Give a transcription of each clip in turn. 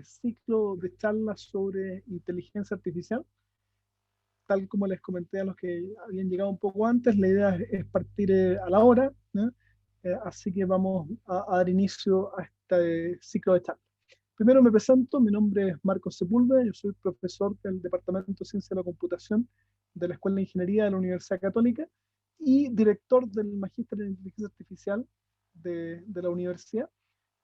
ciclo de charlas sobre inteligencia artificial. Tal como les comenté a los que habían llegado un poco antes, la idea es partir a la hora, ¿no? Así que vamos a dar inicio a este ciclo de charlas. Primero me presento, mi nombre es Marcos Sepúlveda, yo soy profesor del Departamento de Ciencia de la Computación de la Escuela de Ingeniería de la Universidad Católica y director del Magíster en Inteligencia Artificial de la universidad.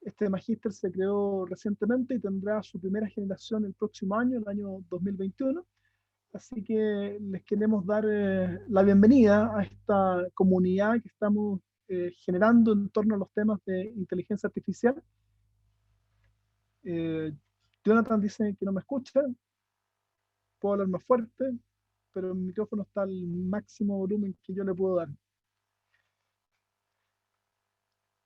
Este magíster se creó recientemente y tendrá su primera generación el próximo año, el año 2021. Así que les queremos dar la bienvenida a esta comunidad que estamos generando en torno a los temas de inteligencia artificial. Jonathan dice que no me escucha, puedo hablar más fuerte, pero el micrófono está al máximo volumen que yo le puedo dar.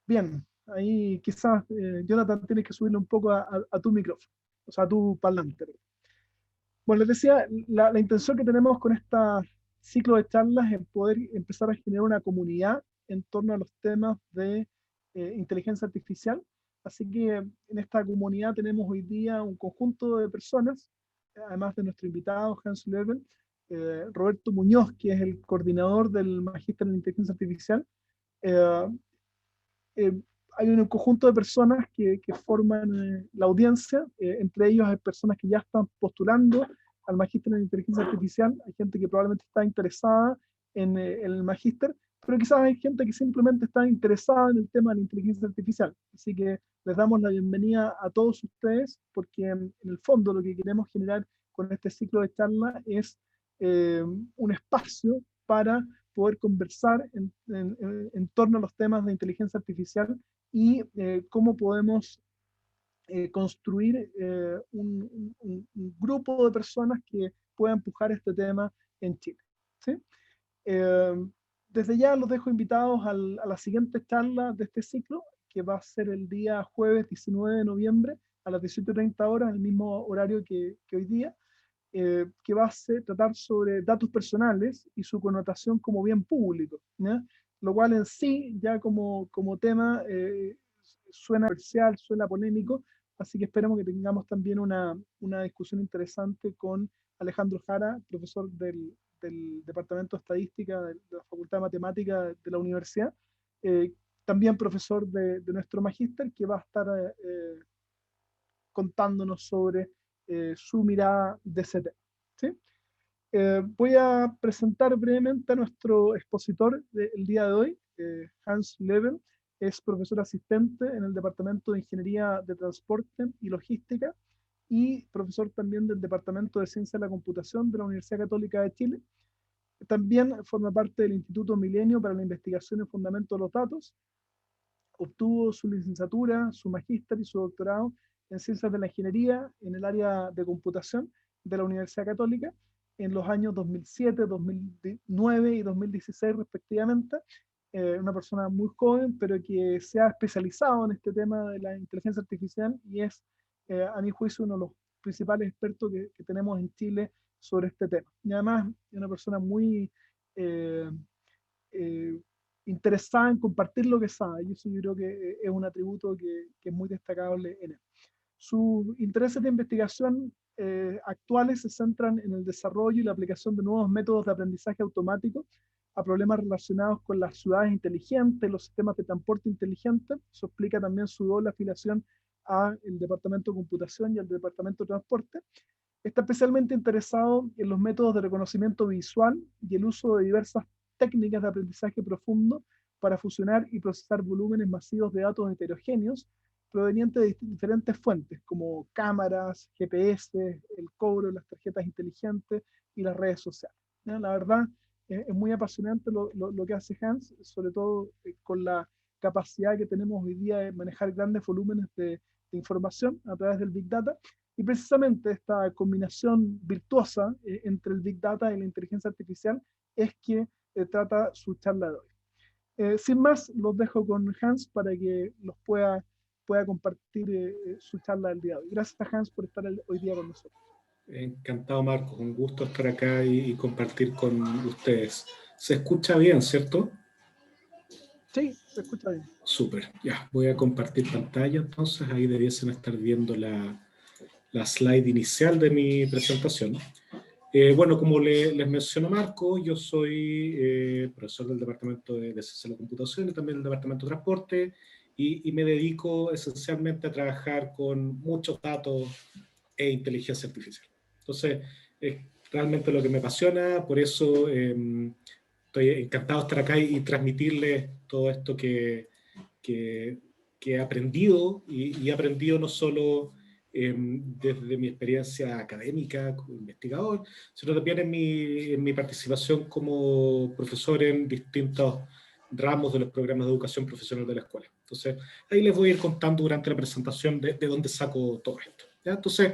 Bien, ahí quizás Jonathan tiene que subirle un poco a tu micrófono, o sea, a tu parlante. Bueno, les decía, la intención que tenemos con este ciclo de charlas es poder empezar a generar una comunidad en torno a los temas de inteligencia artificial. Así que en esta comunidad tenemos hoy día un conjunto de personas, además de nuestro invitado Hans Löwen, Roberto Muñoz, que es el coordinador del Magíster en Inteligencia Artificial. Eh, eh, Hay un conjunto de personas que forman la audiencia, entre ellos hay personas que ya están postulando al magíster en inteligencia artificial, hay gente que probablemente está interesada en el magíster, pero quizás hay gente que simplemente está interesada en el tema de la inteligencia artificial. Así que les damos la bienvenida a todos ustedes, porque en el fondo lo que queremos generar con este ciclo de charla es un espacio para poder conversar en torno a los temas de inteligencia artificial y cómo podemos construir un grupo de personas que pueda empujar este tema en Chile. ¿Sí? Eh, Desde ya los dejo invitados a la siguiente charla de este ciclo, que va a ser el día jueves 19 de noviembre a las 18:30 horas, el mismo horario que hoy día, que va a tratar sobre datos personales y su connotación como bien público, ¿ya? Lo cual en sí, ya como tema, suena comercial, suena polémico, así que esperemos que tengamos también una discusión interesante con Alejandro Jara, profesor del Departamento de Estadística de la Facultad de Matemática de la universidad, eh, también profesor de nuestro magíster, que va a estar contándonos sobre su mirada de ese tema. ¿Sí? Voy a presentar brevemente a nuestro expositor del día de hoy, Hans Löwen. Es profesor asistente en el Departamento de Ingeniería de Transporte y Logística y profesor también del Departamento de Ciencia de la Computación de la Universidad Católica de Chile. También forma parte del Instituto Milenio para la Investigación y Fundamento de los Datos. Obtuvo su licenciatura, su magíster y su doctorado en Ciencias de la Ingeniería en el área de computación de la Universidad Católica en los años 2007, 2009 y 2016 respectivamente. Una persona muy joven, pero que se ha especializado en este tema de la inteligencia artificial y es, a mi juicio, uno de los principales expertos que tenemos en Chile sobre este tema. Y además, es una persona muy eh, eh, interesada en compartir lo que sabe, y eso yo creo que es un atributo que es muy destacable en él. Sus intereses de investigación actuales se centran en el desarrollo y la aplicación de nuevos métodos de aprendizaje automático a problemas relacionados con las ciudades inteligentes, los sistemas de transporte inteligente. Eso explica también su doble afiliación al Departamento de Computación y al Departamento de Transporte. Está especialmente interesado en los métodos de reconocimiento visual y el uso de diversas técnicas de aprendizaje profundo para fusionar y procesar volúmenes masivos de datos heterogéneos provenientes de diferentes fuentes, como cámaras, GPS, el cobro, las tarjetas inteligentes y las redes sociales. ¿Ya? La verdad, es muy apasionante lo que hace Hans, sobre todo con la capacidad que tenemos hoy día de manejar grandes volúmenes de información a través del Big Data. Y precisamente esta combinación virtuosa entre el Big Data y la inteligencia artificial es que trata su charla de hoy. Sin más, los dejo con Hans para que pueda compartir su charla del día de hoy. Gracias a Hans por estar hoy día con nosotros. Encantado, Marcos. Un gusto estar acá y compartir con ustedes. ¿Se escucha bien, cierto? Sí, se escucha bien. Súper. Ya, voy a compartir pantalla entonces. Ahí debiesen estar viendo la la slide inicial de mi presentación. Bueno, como les mencionó Marco, yo soy profesor del Departamento de Ciencia de la Computación y también del Departamento de Transporte, y me dedico esencialmente a trabajar con muchos datos e inteligencia artificial. Entonces, es realmente lo que me apasiona, por eso estoy encantado de estar acá y transmitirles todo esto que he aprendido, y he aprendido no solo desde mi experiencia académica como investigador, sino también en mi participación como profesor en distintos ramos de los programas de educación profesional de la escuela. Entonces, ahí les voy a ir contando durante la presentación de dónde saco todo esto, ¿ya? Entonces,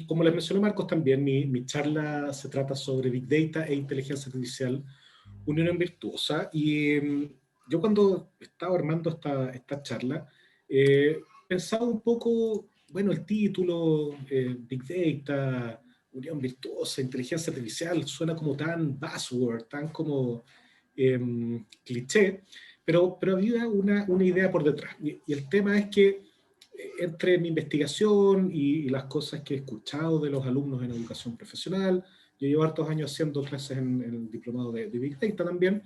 como les mencionó Marcos también, mi charla se trata sobre Big Data e inteligencia artificial, unión virtuosa, y yo cuando estaba armando esta charla, pensaba un poco, bueno, el título, Big Data, unión virtuosa, inteligencia artificial, suena como tan buzzword, tan como cliché, pero había una idea por detrás. Y el tema es que entre mi investigación y las cosas que he escuchado de los alumnos en educación profesional, yo llevo hartos años haciendo clases en el diplomado de Big Data también,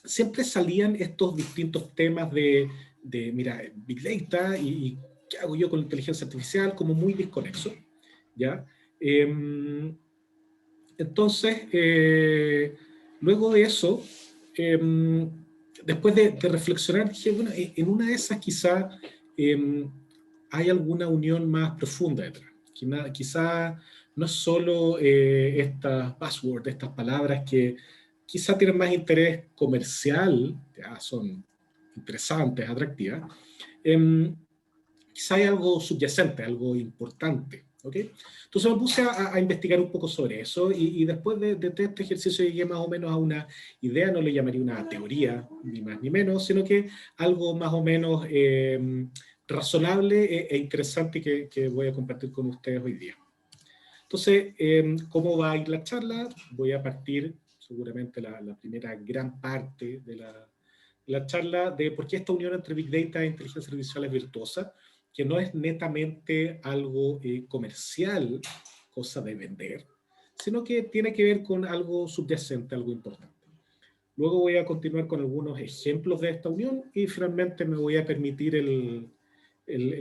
siempre salían estos distintos temas mira, Big Data y qué hago yo con la inteligencia artificial, como muy desconexo, ¿ya? Entonces, luego de eso, después de reflexionar, dije, bueno, en una de esas quizá hay alguna unión más profunda detrás. Quizá no es solo estas buzzwords, estas palabras que quizá tienen más interés comercial, ya son interesantes, atractivas, quizá hay algo subyacente, algo importante, ¿ok? Entonces me puse a investigar un poco sobre eso, y después de este ejercicio llegué más o menos a una idea, no le llamaría una teoría, ni más ni menos, sino que algo más o menos razonable e interesante que voy a compartir con ustedes hoy día. Entonces, ¿cómo va a ir la charla? Voy a partir, seguramente la primera gran parte de la charla, de por qué esta unión entre Big Data e inteligencia artificial es virtuosa, que no es netamente algo comercial, cosa de vender, sino que tiene que ver con algo subyacente, algo importante. Luego voy a continuar con algunos ejemplos de esta unión, y finalmente me voy a permitir el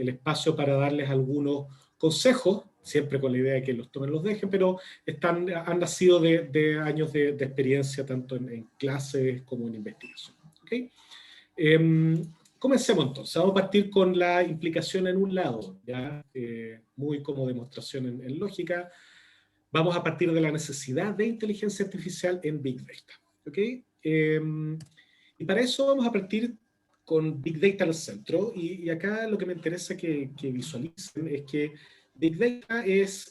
espacio para darles algunos consejos, siempre con la idea de que los tomen, los dejen, pero han nacido de años de experiencia, tanto en clases como en investigación. ¿Okay? Comencemos entonces. Vamos a partir con la implicación en un lado, ¿ya? Muy como demostración en lógica. Vamos a partir de la necesidad de inteligencia artificial en Big Data. ¿Okay? Y para eso vamos a partir con Big Data al centro, y acá lo que me interesa que visualicen es que Big Data es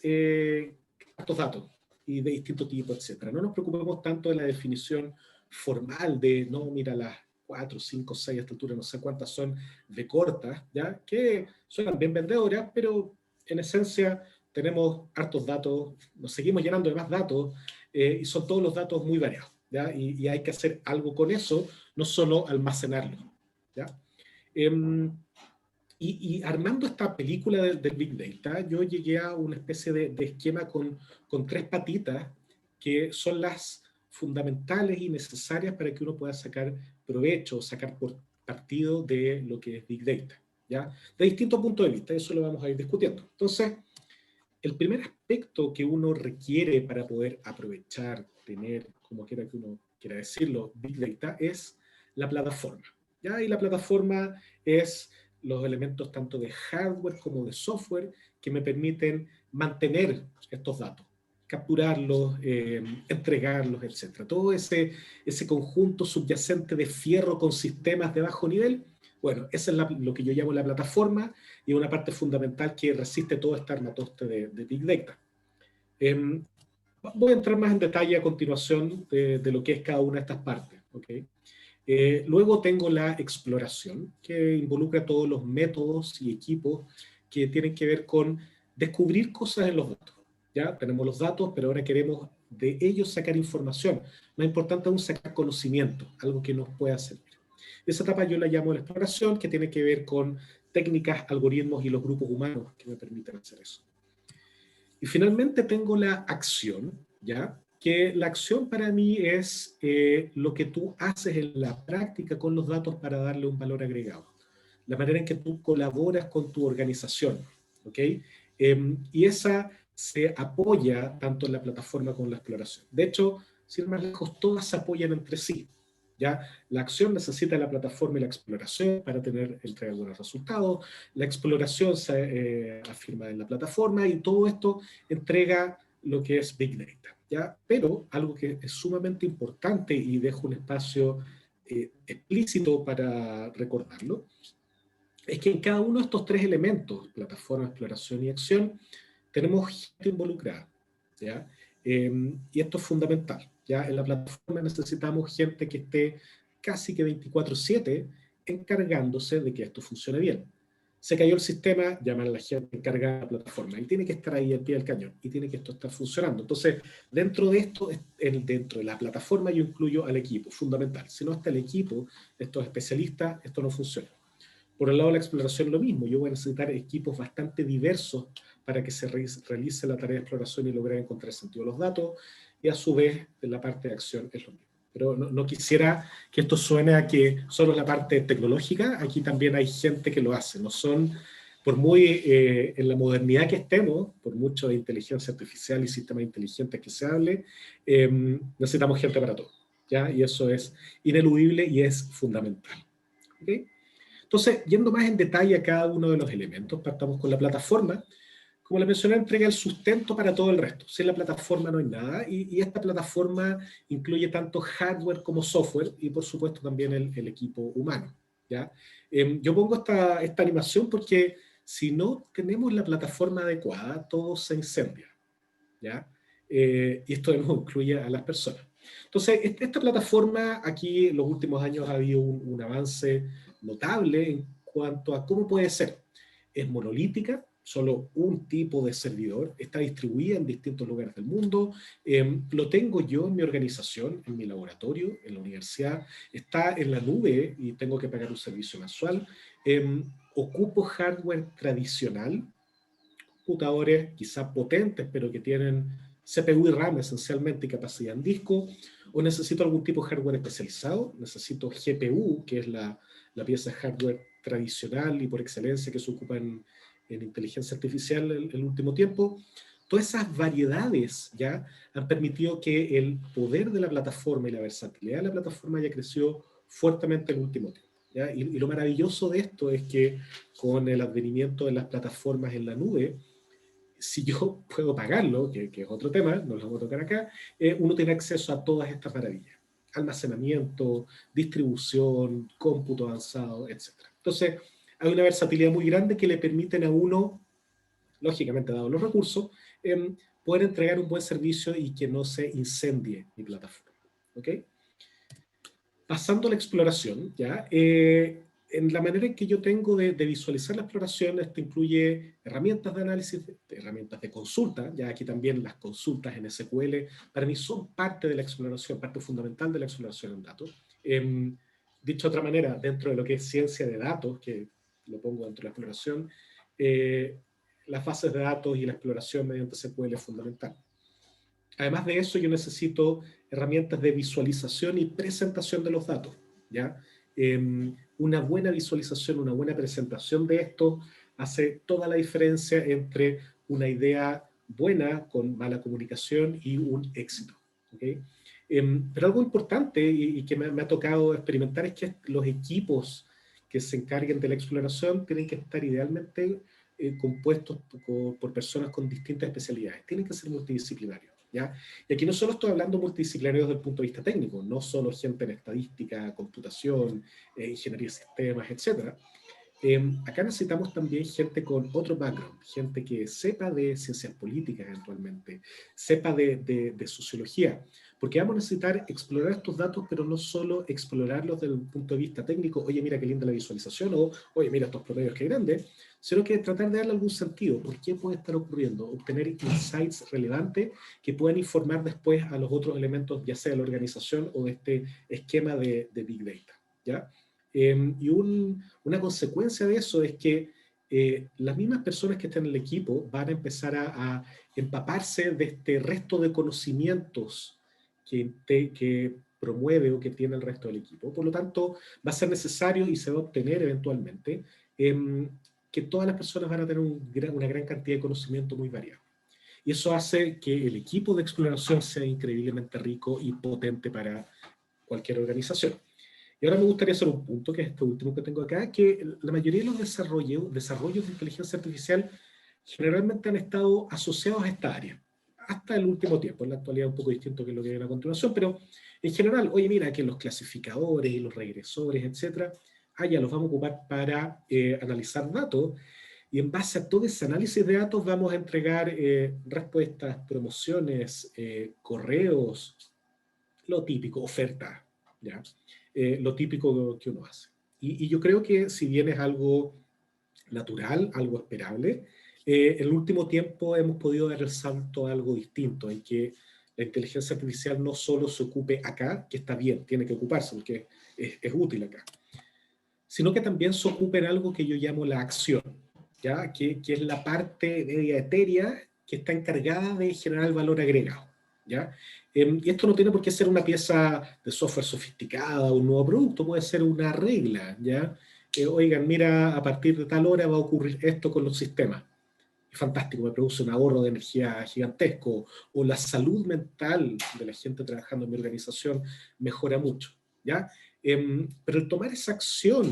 hartos datos y de distintos tipos, etc. No nos preocupemos tanto de la definición formal de, no, mira, las 4, 5, 6 a esta altura, no sé cuántas son de cortas, ¿ya? Que suenan bien vendedoras, pero en esencia tenemos hartos datos, nos seguimos llenando de más datos, y son todos los datos muy variados, ¿ya? Y hay que hacer algo con eso, no solo almacenarlo, ¿ya? Y armando esta película del Big Data, yo llegué a una especie de esquema con 3 patitas que son las fundamentales y necesarias para que uno pueda sacar provecho, sacar partido de lo que es Big Data, ¿ya? De distintos puntos de vista, eso lo vamos a ir discutiendo. Entonces, el primer aspecto que uno requiere para poder aprovechar, tener, como quiera que uno quiera decirlo, Big Data, es la plataforma, ¿ya? Y la plataforma es los elementos tanto de hardware como de software que me permiten mantener estos datos, capturarlos, entregarlos, etc. Todo ese conjunto subyacente de fierro con sistemas de bajo nivel, bueno, esa es lo que yo llamo la plataforma, y una parte fundamental que resiste todo este armatoste de Big Data. Voy a entrar más en detalle a continuación de lo que es cada una de estas partes. ¿Okay? Luego tengo la exploración, que involucra todos los métodos y equipos que tienen que ver con descubrir cosas en los datos. ¿Ya? Tenemos los datos, pero ahora queremos de ellos sacar información. Más importante aún, sacar conocimiento, algo que nos pueda servir. Esa etapa yo la llamo la exploración, que tiene que ver con técnicas, algoritmos y los grupos humanos que me permiten hacer eso. Y finalmente tengo la acción, ¿ya? Que la acción para mí es lo que tú haces en la práctica con los datos para darle un valor agregado. La manera en que tú colaboras con tu organización, ¿ok? Y esa se apoya tanto en la plataforma como en la exploración. De hecho, sin ir más lejos, todas se apoyan entre sí. ¿Ya? La acción necesita la plataforma y la exploración para tener entrega de buenos resultados. La exploración se afirma en la plataforma y todo esto entrega lo que es Big Data. ¿Ya? Pero algo que es sumamente importante y dejo un espacio explícito para recordarlo, es que en cada uno de estos tres elementos, plataforma, exploración y acción, tenemos gente involucrada, ¿ya? Y esto es fundamental, ¿ya? En la plataforma necesitamos gente que esté casi que 24/7 encargándose de que esto funcione bien. Se cayó el sistema, llaman a la gente encargada de la plataforma y tiene que estar ahí al pie del cañón y tiene que esto estar funcionando. Entonces, dentro de esto, dentro de la plataforma yo incluyo al equipo, fundamental. Si no está el equipo, estos especialistas, esto no funciona. Por el lado de la exploración lo mismo, yo voy a necesitar equipos bastante diversos para que se realice la tarea de exploración y lograr encontrar sentido de los datos, y a su vez en la parte de acción es lo mismo. Pero no quisiera que esto suene a que solo es la parte tecnológica, aquí también hay gente que lo hace, no son, por muy en la modernidad que estemos, por mucho de inteligencia artificial y sistemas inteligentes que se hable, necesitamos gente para todo, ¿ya? Y eso es ineludible y es fundamental. ¿Okay? Entonces, yendo más en detalle a cada uno de los elementos, partamos con la plataforma. Como les mencioné, entrega el sustento para todo el resto. Sin la plataforma no hay nada, y esta plataforma incluye tanto hardware como software, y por supuesto también el equipo humano, ¿ya? Yo pongo esta animación porque si no tenemos la plataforma adecuada, todo se incendia, ¿ya? Y esto de nuevo incluye a las personas. Entonces, esta plataforma, aquí en los últimos años ha habido un avance notable en cuanto a cómo puede ser. Es monolítica, solo un tipo de servidor, está distribuida en distintos lugares del mundo, lo tengo yo en mi organización, en mi laboratorio, en la universidad, está en la nube y tengo que pagar un servicio mensual, ocupo hardware tradicional, computadores quizá potentes, pero que tienen CPU y RAM esencialmente y capacidad en disco, o necesito algún tipo de hardware especializado, necesito GPU, que es la pieza de hardware tradicional y por excelencia que se ocupa en inteligencia artificial el último tiempo. Todas esas variedades ya han permitido que el poder de la plataforma y la versatilidad de la plataforma haya crecido fuertemente en el último tiempo. ¿Ya? Y lo maravilloso de esto es que con el advenimiento de las plataformas en la nube, si yo puedo pagarlo, que es otro tema, no lo vamos a tocar acá, uno tiene acceso a todas estas maravillas. Almacenamiento, distribución, cómputo avanzado, etc. Entonces, hay una versatilidad muy grande que le permiten a uno, lógicamente dado los recursos, poder entregar un buen servicio y que no se incendie mi plataforma. ¿Ok? Pasando a la exploración, ¿ya? En la manera en que yo tengo de visualizar la exploración, esto incluye herramientas de análisis, herramientas de consulta, ya aquí también las consultas en SQL, para mí son parte de la exploración, parte fundamental de la exploración en datos. Dicho de otra manera, dentro de lo que es ciencia de datos, que lo pongo dentro de la exploración, las bases de datos y la exploración mediante SQL es fundamental. Además de eso, yo necesito herramientas de visualización y presentación de los datos, ¿ya? Una buena visualización, una buena presentación de esto hace toda la diferencia entre una idea buena con mala comunicación y un éxito, ¿okay? Pero algo importante y que me ha tocado experimentar es que los equipos que se encarguen de la exploración tienen que estar idealmente compuestos por personas con distintas especialidades, tienen que ser multidisciplinarios. ¿Ya? Y aquí no solo estoy hablando multidisciplinario desde el punto de vista técnico, no solo gente en estadística, computación, ingeniería de sistemas, etc. Acá necesitamos también gente con otro background, gente que sepa de ciencias políticas eventualmente, sepa de sociología, porque vamos a necesitar explorar estos datos, pero no solo explorarlos desde un punto de vista técnico, oye, mira qué linda la visualización, o oye, mira estos promedios qué grandes, sino que tratar de darle algún sentido, por qué puede estar ocurriendo, obtener insights relevantes que puedan informar después a los otros elementos, ya sea de la organización o de este esquema de Big Data, ¿ya? Una consecuencia de eso es que las mismas personas que están en el equipo van a empezar a empaparse de este resto de conocimientos que promueve o que tiene el resto del equipo. Por lo tanto, va a ser necesario y se va a obtener eventualmente que todas las personas van a tener una gran cantidad de conocimiento muy variado. Y eso hace que el equipo de exploración sea increíblemente rico y potente para cualquier organización. Y ahora me gustaría hacer un punto, que es este último que tengo acá, que la mayoría de los desarrollos de inteligencia artificial generalmente han estado asociados a esta área, hasta el último tiempo. En la actualidad es un poco distinto que lo que viene a continuación, pero en general, oye, mira que los clasificadores y los regresores, etcétera, ya los vamos a ocupar para analizar datos, y en base a todo ese análisis de datos vamos a entregar respuestas, promociones, correos, lo típico, ofertas, ¿ya? Lo típico que uno hace. Y yo creo que si bien es algo natural, algo esperable, en el último tiempo hemos podido dar el salto a algo distinto, en que la inteligencia artificial no solo se ocupe acá, que está bien, tiene que ocuparse, porque es útil acá, sino que también se ocupe en algo que yo llamo la acción, ¿ya? Que es la parte media etérea que está encargada de generar el valor agregado, ¿ya? Y esto no tiene por qué ser una pieza de software sofisticada, un nuevo producto, puede ser una regla, ¿ya? Oigan, mira, a partir de tal hora va a ocurrir esto con los sistemas. Es fantástico, me produce un ahorro de energía gigantesco, o la salud mental de la gente trabajando en mi organización mejora mucho, ¿ya? Pero el tomar esa acción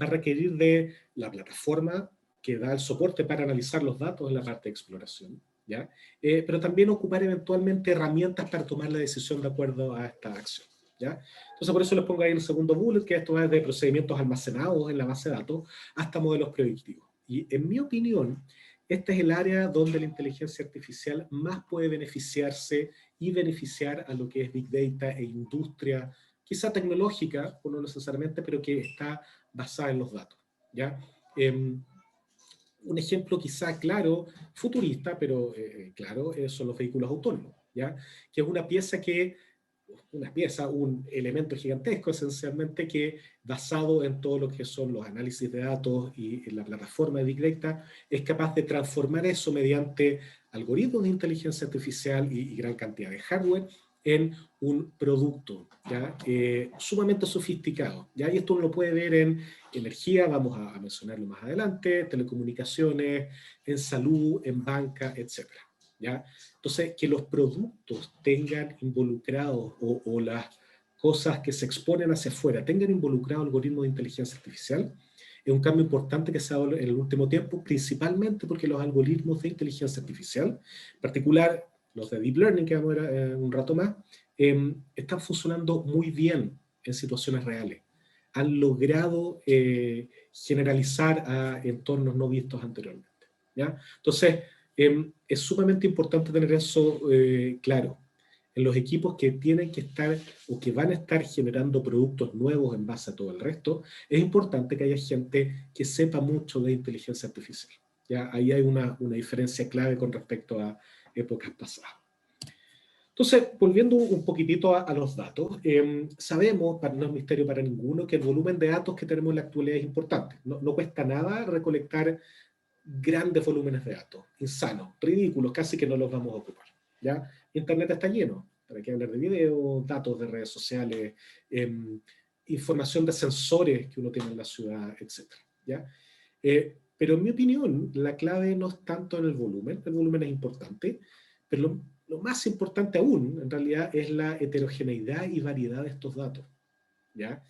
va a requerir de la plataforma que da el soporte para analizar los datos en la parte de exploración, ¿ya? Pero también ocupar eventualmente herramientas para tomar la decisión de acuerdo a esta acción, ¿ya? Entonces por eso les pongo ahí el segundo bullet, que esto va desde procedimientos almacenados en la base de datos hasta modelos predictivos. Y en mi opinión, este es el área donde la inteligencia artificial más puede beneficiarse y beneficiar a lo que es Big Data e industria, quizá tecnológica, o no necesariamente, pero que está basada en los datos, ¿ya? Un ejemplo quizá claro, futurista, pero claro, son los vehículos autónomos, ¿ya? Que es un elemento gigantesco esencialmente que, basado en todo lo que son los análisis de datos y en la plataforma de Big Data, es capaz de transformar eso mediante algoritmos de inteligencia artificial y gran cantidad de hardware en un producto, ¿ya? Sumamente sofisticado, ¿ya? Y esto uno lo puede ver en energía, vamos a mencionarlo más adelante, telecomunicaciones, en salud, en banca, etcétera, ¿ya? Entonces, que los productos tengan involucrados o las cosas que se exponen hacia afuera tengan involucrado algoritmos de inteligencia artificial es un cambio importante que se ha dado en el último tiempo, principalmente porque los algoritmos de inteligencia artificial, en particular los de Deep Learning, que vamos a ver un rato más, están funcionando muy bien en situaciones reales. Han logrado generalizar a entornos no vistos anteriormente, ¿ya? Entonces, es sumamente importante tener eso claro. En los equipos que tienen que estar o que van a estar generando productos nuevos en base a todo el resto, es importante que haya gente que sepa mucho de inteligencia artificial, ¿ya? Ahí hay una diferencia clave con respecto a épocas pasadas. Entonces, volviendo un poquitito a los datos, sabemos, no es misterio para ninguno, que el volumen de datos que tenemos en la actualidad es importante. No cuesta nada recolectar grandes volúmenes de datos, insanos, ridículos, casi que no los vamos a ocupar, ¿ya? Internet está lleno, para qué hablar de video, datos de redes sociales, información de sensores que uno tiene en la ciudad, etcétera, ¿ya? Pero en mi opinión, la clave no es tanto en el volumen es importante, pero lo más importante aún, en realidad, es la heterogeneidad y variedad de estos datos, ¿ya?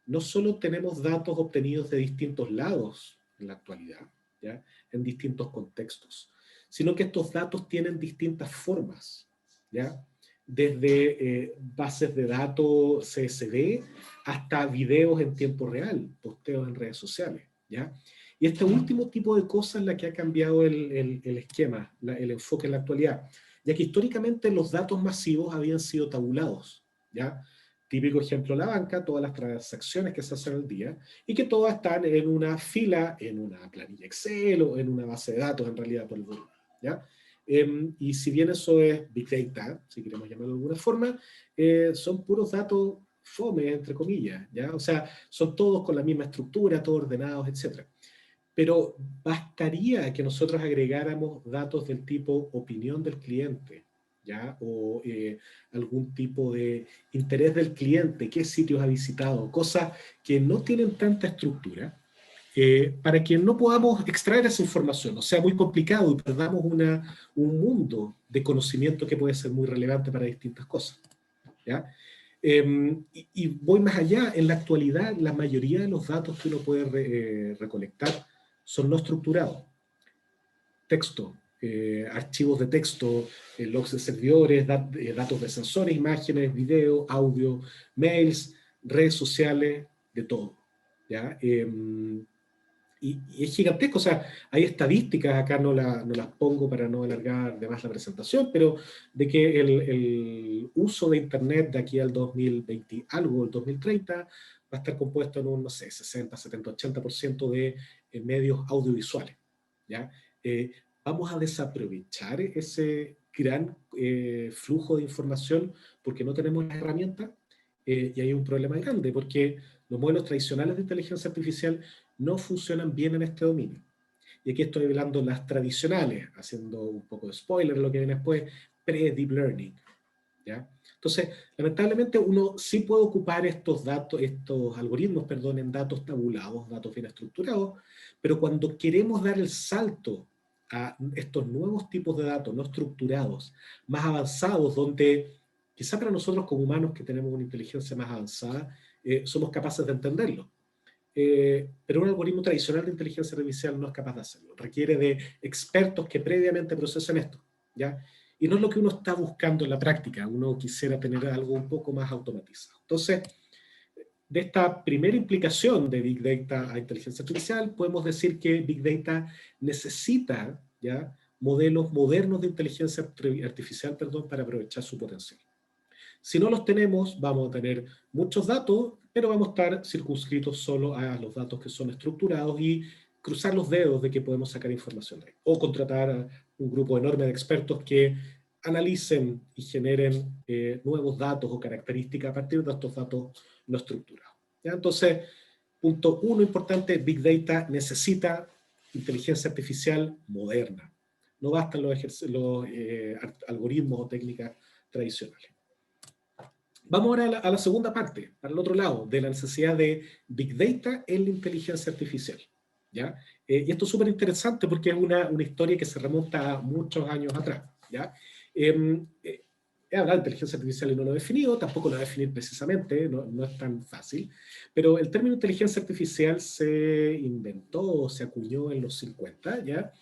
No solo tenemos datos obtenidos de distintos lados en la actualidad, ¿ya? En distintos contextos, sino que estos datos tienen distintas formas, ¿ya? Desde bases de datos CSV hasta videos en tiempo real, posteos en redes sociales, ¿ya? Y este último tipo de cosas es la que ha cambiado el esquema, el enfoque en la actualidad, ya que históricamente los datos masivos habían sido tabulados, ¿ya? Típico ejemplo, la banca, todas las transacciones que se hacen al día, y que todas están en una fila, en una planilla Excel o en una base de datos, en realidad, por el volumen, ¿ya? Y si bien eso es Big Data, si queremos llamarlo de alguna forma, son puros datos fome, entre comillas, ¿ya? O sea, son todos con la misma estructura, todos ordenados, etc. Pero bastaría que nosotros agregáramos datos del tipo opinión del cliente, ¿ya? O algún tipo de interés del cliente, qué sitios ha visitado, cosas que no tienen tanta estructura, para que no podamos extraer esa información, o sea, muy complicado y perdamos un mundo de conocimiento que puede ser muy relevante para distintas cosas, ¿ya? Y voy más allá, en la actualidad la mayoría de los datos que uno puede recolectar son no estructurados. Texto, archivos de texto, logs de servidores, datos de sensores, imágenes, video, audio, mails, redes sociales, de todo, ¿ya? Y es gigantesco, o sea, hay estadísticas, acá no las pongo para no alargar de más la presentación, pero de que el uso de Internet de aquí al 2020 algo, el 2030, va a estar compuesto en un, no sé, 60, 70, 80% de medios audiovisuales, ¿ya? Vamos a desaprovechar ese gran flujo de información porque no tenemos las herramientas, y hay un problema grande, porque los modelos tradicionales de inteligencia artificial no funcionan bien en este dominio. Y aquí estoy hablando de las tradicionales, haciendo un poco de spoiler de lo que viene después, pre-deep learning, ¿ya? Entonces, lamentablemente uno sí puede ocupar estos datos, estos algoritmos, perdón, en datos tabulados, datos bien estructurados, pero cuando queremos dar el salto a estos nuevos tipos de datos no estructurados, más avanzados, donde quizá para nosotros como humanos que tenemos una inteligencia más avanzada, somos capaces de entenderlo. Pero un algoritmo tradicional de inteligencia artificial no es capaz de hacerlo. Requiere de expertos que previamente procesen esto, ¿ya? Y no es lo que uno está buscando en la práctica. Uno quisiera tener algo un poco más automatizado. Entonces, de esta primera implicación de Big Data a inteligencia artificial, podemos decir que Big Data necesita, ¿ya?, modelos modernos de inteligencia artificial, perdón, para aprovechar su potencial. Si no los tenemos, vamos a tener muchos datos, pero vamos a estar circunscritos solo a los datos que son estructurados y cruzar los dedos de que podemos sacar información de ahí. O contratar a un grupo enorme de expertos que analicen y generen nuevos datos o características a partir de estos datos no estructurados, ¿ya? Entonces, punto uno importante, Big Data necesita inteligencia artificial moderna. No bastan los algoritmos o técnicas tradicionales. Vamos ahora a la segunda parte, para el otro lado, de la necesidad de Big Data en la inteligencia artificial, ¿ya? Y esto es súper interesante porque es una historia que se remonta a muchos años atrás, ¿ya? He hablado de inteligencia artificial y no lo he definido, tampoco lo voy a definir precisamente, no es tan fácil, pero el término inteligencia artificial se inventó, se acuñó en los 50, ¿ya?,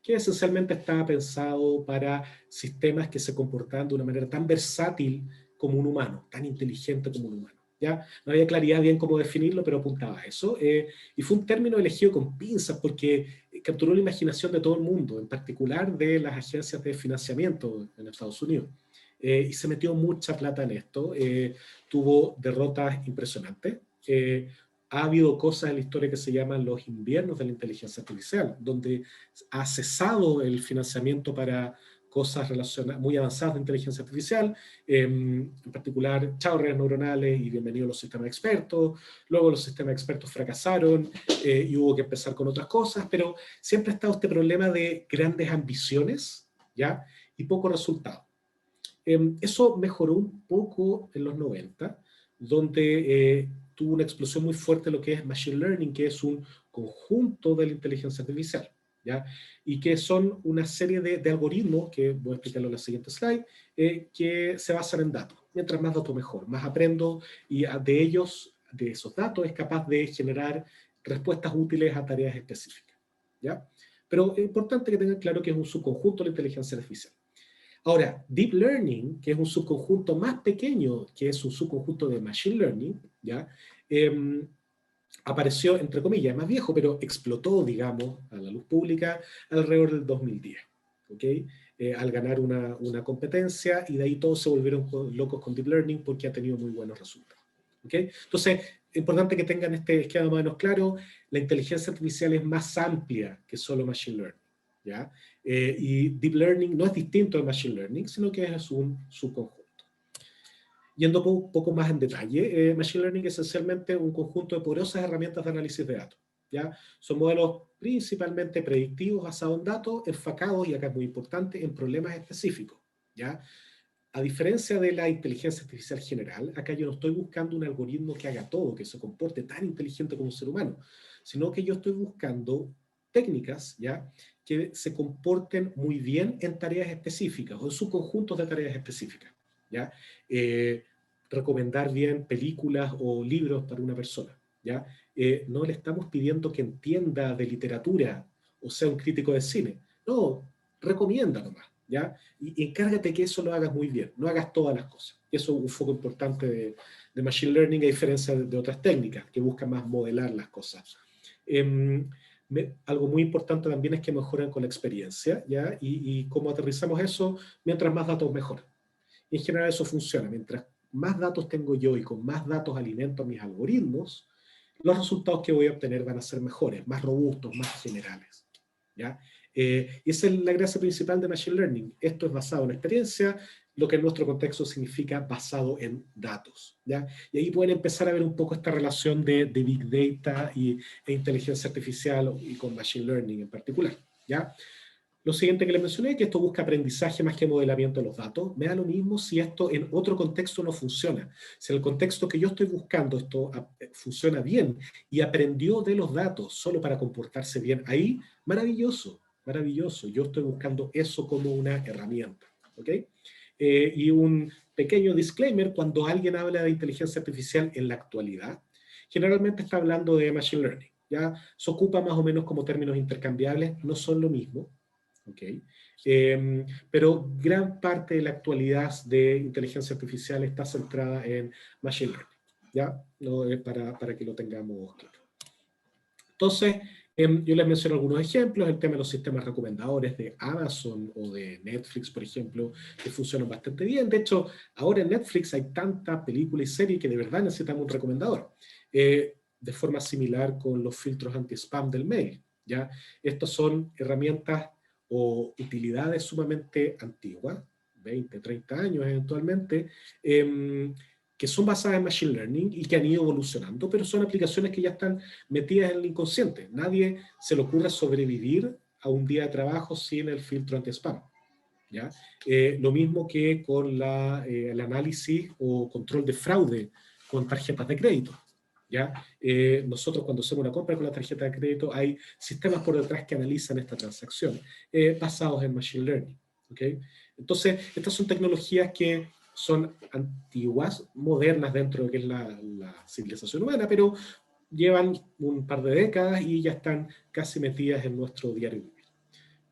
que esencialmente estaba pensado para sistemas que se comportaban de una manera tan versátil como un humano, tan inteligente como un humano, ¿ya? No había claridad bien cómo definirlo, pero apuntaba a eso. Y fue un término elegido con pinzas porque capturó la imaginación de todo el mundo, en particular de las agencias de financiamiento en Estados Unidos. Y se metió mucha plata en esto, tuvo derrotas impresionantes. Ha habido cosas en la historia que se llaman los inviernos de la inteligencia artificial, donde ha cesado el financiamiento para cosas relacionadas, muy avanzadas de inteligencia artificial, en particular, chao redes neuronales y bienvenidos los sistemas expertos. Luego los sistemas expertos fracasaron y hubo que empezar con otras cosas, pero siempre ha estado este problema de grandes ambiciones, ¿ya?, y poco resultado. Eso mejoró un poco en los 90, donde tuvo una explosión muy fuerte lo que es Machine Learning, que es un conjunto de la inteligencia artificial, ¿ya? Y que son una serie de algoritmos, que voy a explicarlo en la siguiente slide, que se basan en datos. Mientras más datos, mejor. Más aprendo y de ellos, de esos datos, es capaz de generar respuestas útiles a tareas específicas, ¿ya? Pero es importante que tengan claro que es un subconjunto de la inteligencia artificial. Ahora, Deep Learning, que es un subconjunto más pequeño, que es un subconjunto de Machine Learning, ¿ya?, apareció, entre comillas, más viejo, pero explotó, digamos, a la luz pública alrededor del 2010, ¿ok? Al ganar una competencia, y de ahí todos se volvieron locos con Deep Learning porque ha tenido muy buenos resultados, ¿ok? Entonces, es importante que tengan este esquema más o menos claro. La inteligencia artificial es más amplia que solo Machine Learning, ¿ya? Y Deep Learning no es distinto de Machine Learning, sino que es un subconjunto. Yendo un poco más en detalle, Machine Learning es esencialmente un conjunto de poderosas herramientas de análisis de datos. ¿Ya? Son modelos principalmente predictivos basados en datos, enfocados, y acá es muy importante, en problemas específicos. ¿Ya? A diferencia de la inteligencia artificial general, acá yo no estoy buscando un algoritmo que haga todo, que se comporte tan inteligente como un ser humano, sino que yo estoy buscando técnicas, ¿ya?, que se comporten muy bien en tareas específicas o en subconjuntos de tareas específicas. ¿Ya? Recomendar bien películas o libros para una persona. ¿Ya? No le estamos pidiendo que entienda de literatura o sea un crítico de cine. No, recomienda nomás. ¿Ya? Y encárgate que eso lo hagas muy bien, no hagas todas las cosas. Y eso es un foco importante de Machine Learning, a diferencia de otras técnicas que buscan más modelar las cosas. Algo muy importante también es que mejoran con la experiencia, ¿ya? Y cómo aterrizamos eso, mientras más datos mejor. Y en general eso funciona, mientras más datos tengo yo y con más datos alimento a mis algoritmos, los resultados que voy a obtener van a ser mejores, más robustos, más generales. ¿Ya? Y esa es la gracia principal de Machine Learning. Esto es basado en experiencia, lo que en nuestro contexto significa basado en datos. ¿Ya? Y ahí pueden empezar a ver un poco esta relación de Big Data e inteligencia artificial y con Machine Learning en particular. ¿Ya? Lo siguiente que les mencioné, que esto busca aprendizaje más que modelamiento de los datos. Me da lo mismo si esto en otro contexto no funciona. Si en el contexto que yo estoy buscando esto funciona bien y aprendió de los datos solo para comportarse bien ahí, maravilloso, maravilloso. Yo estoy buscando eso como una herramienta. ¿Ok? Y un pequeño disclaimer, cuando alguien habla de inteligencia artificial en la actualidad, generalmente está hablando de Machine Learning. ¿Ya? Se ocupa más o menos como términos intercambiables, no son lo mismo. Okay. Pero gran parte de la actualidad de inteligencia artificial está centrada en Machine Learning, ¿ya? No, para que lo tengamos claro. Entonces, yo les menciono algunos ejemplos, el tema de los sistemas recomendadores de Amazon o de Netflix, por ejemplo, que funcionan bastante bien. De hecho, ahora en Netflix hay tanta película y serie que de verdad necesitamos un recomendador. De forma similar con los filtros anti-spam del mail, ¿ya? Estas son herramientas o utilidades sumamente antiguas, 20, 30 años eventualmente, que son basadas en Machine Learning y que han ido evolucionando, pero son aplicaciones que ya están metidas en el inconsciente. Nadie se le ocurre sobrevivir a un día de trabajo sin el filtro anti-spam. ¿Ya? Lo mismo que con el análisis o control de fraude con tarjetas de crédito. ¿Ya? Nosotros cuando hacemos una compra con la tarjeta de crédito hay sistemas por detrás que analizan esta transacción, basados en Machine Learning. ¿Okay? Entonces, estas son tecnologías que son antiguas, modernas dentro de lo que es la civilización humana, pero llevan un par de décadas y ya están casi metidas en nuestro diario vivir.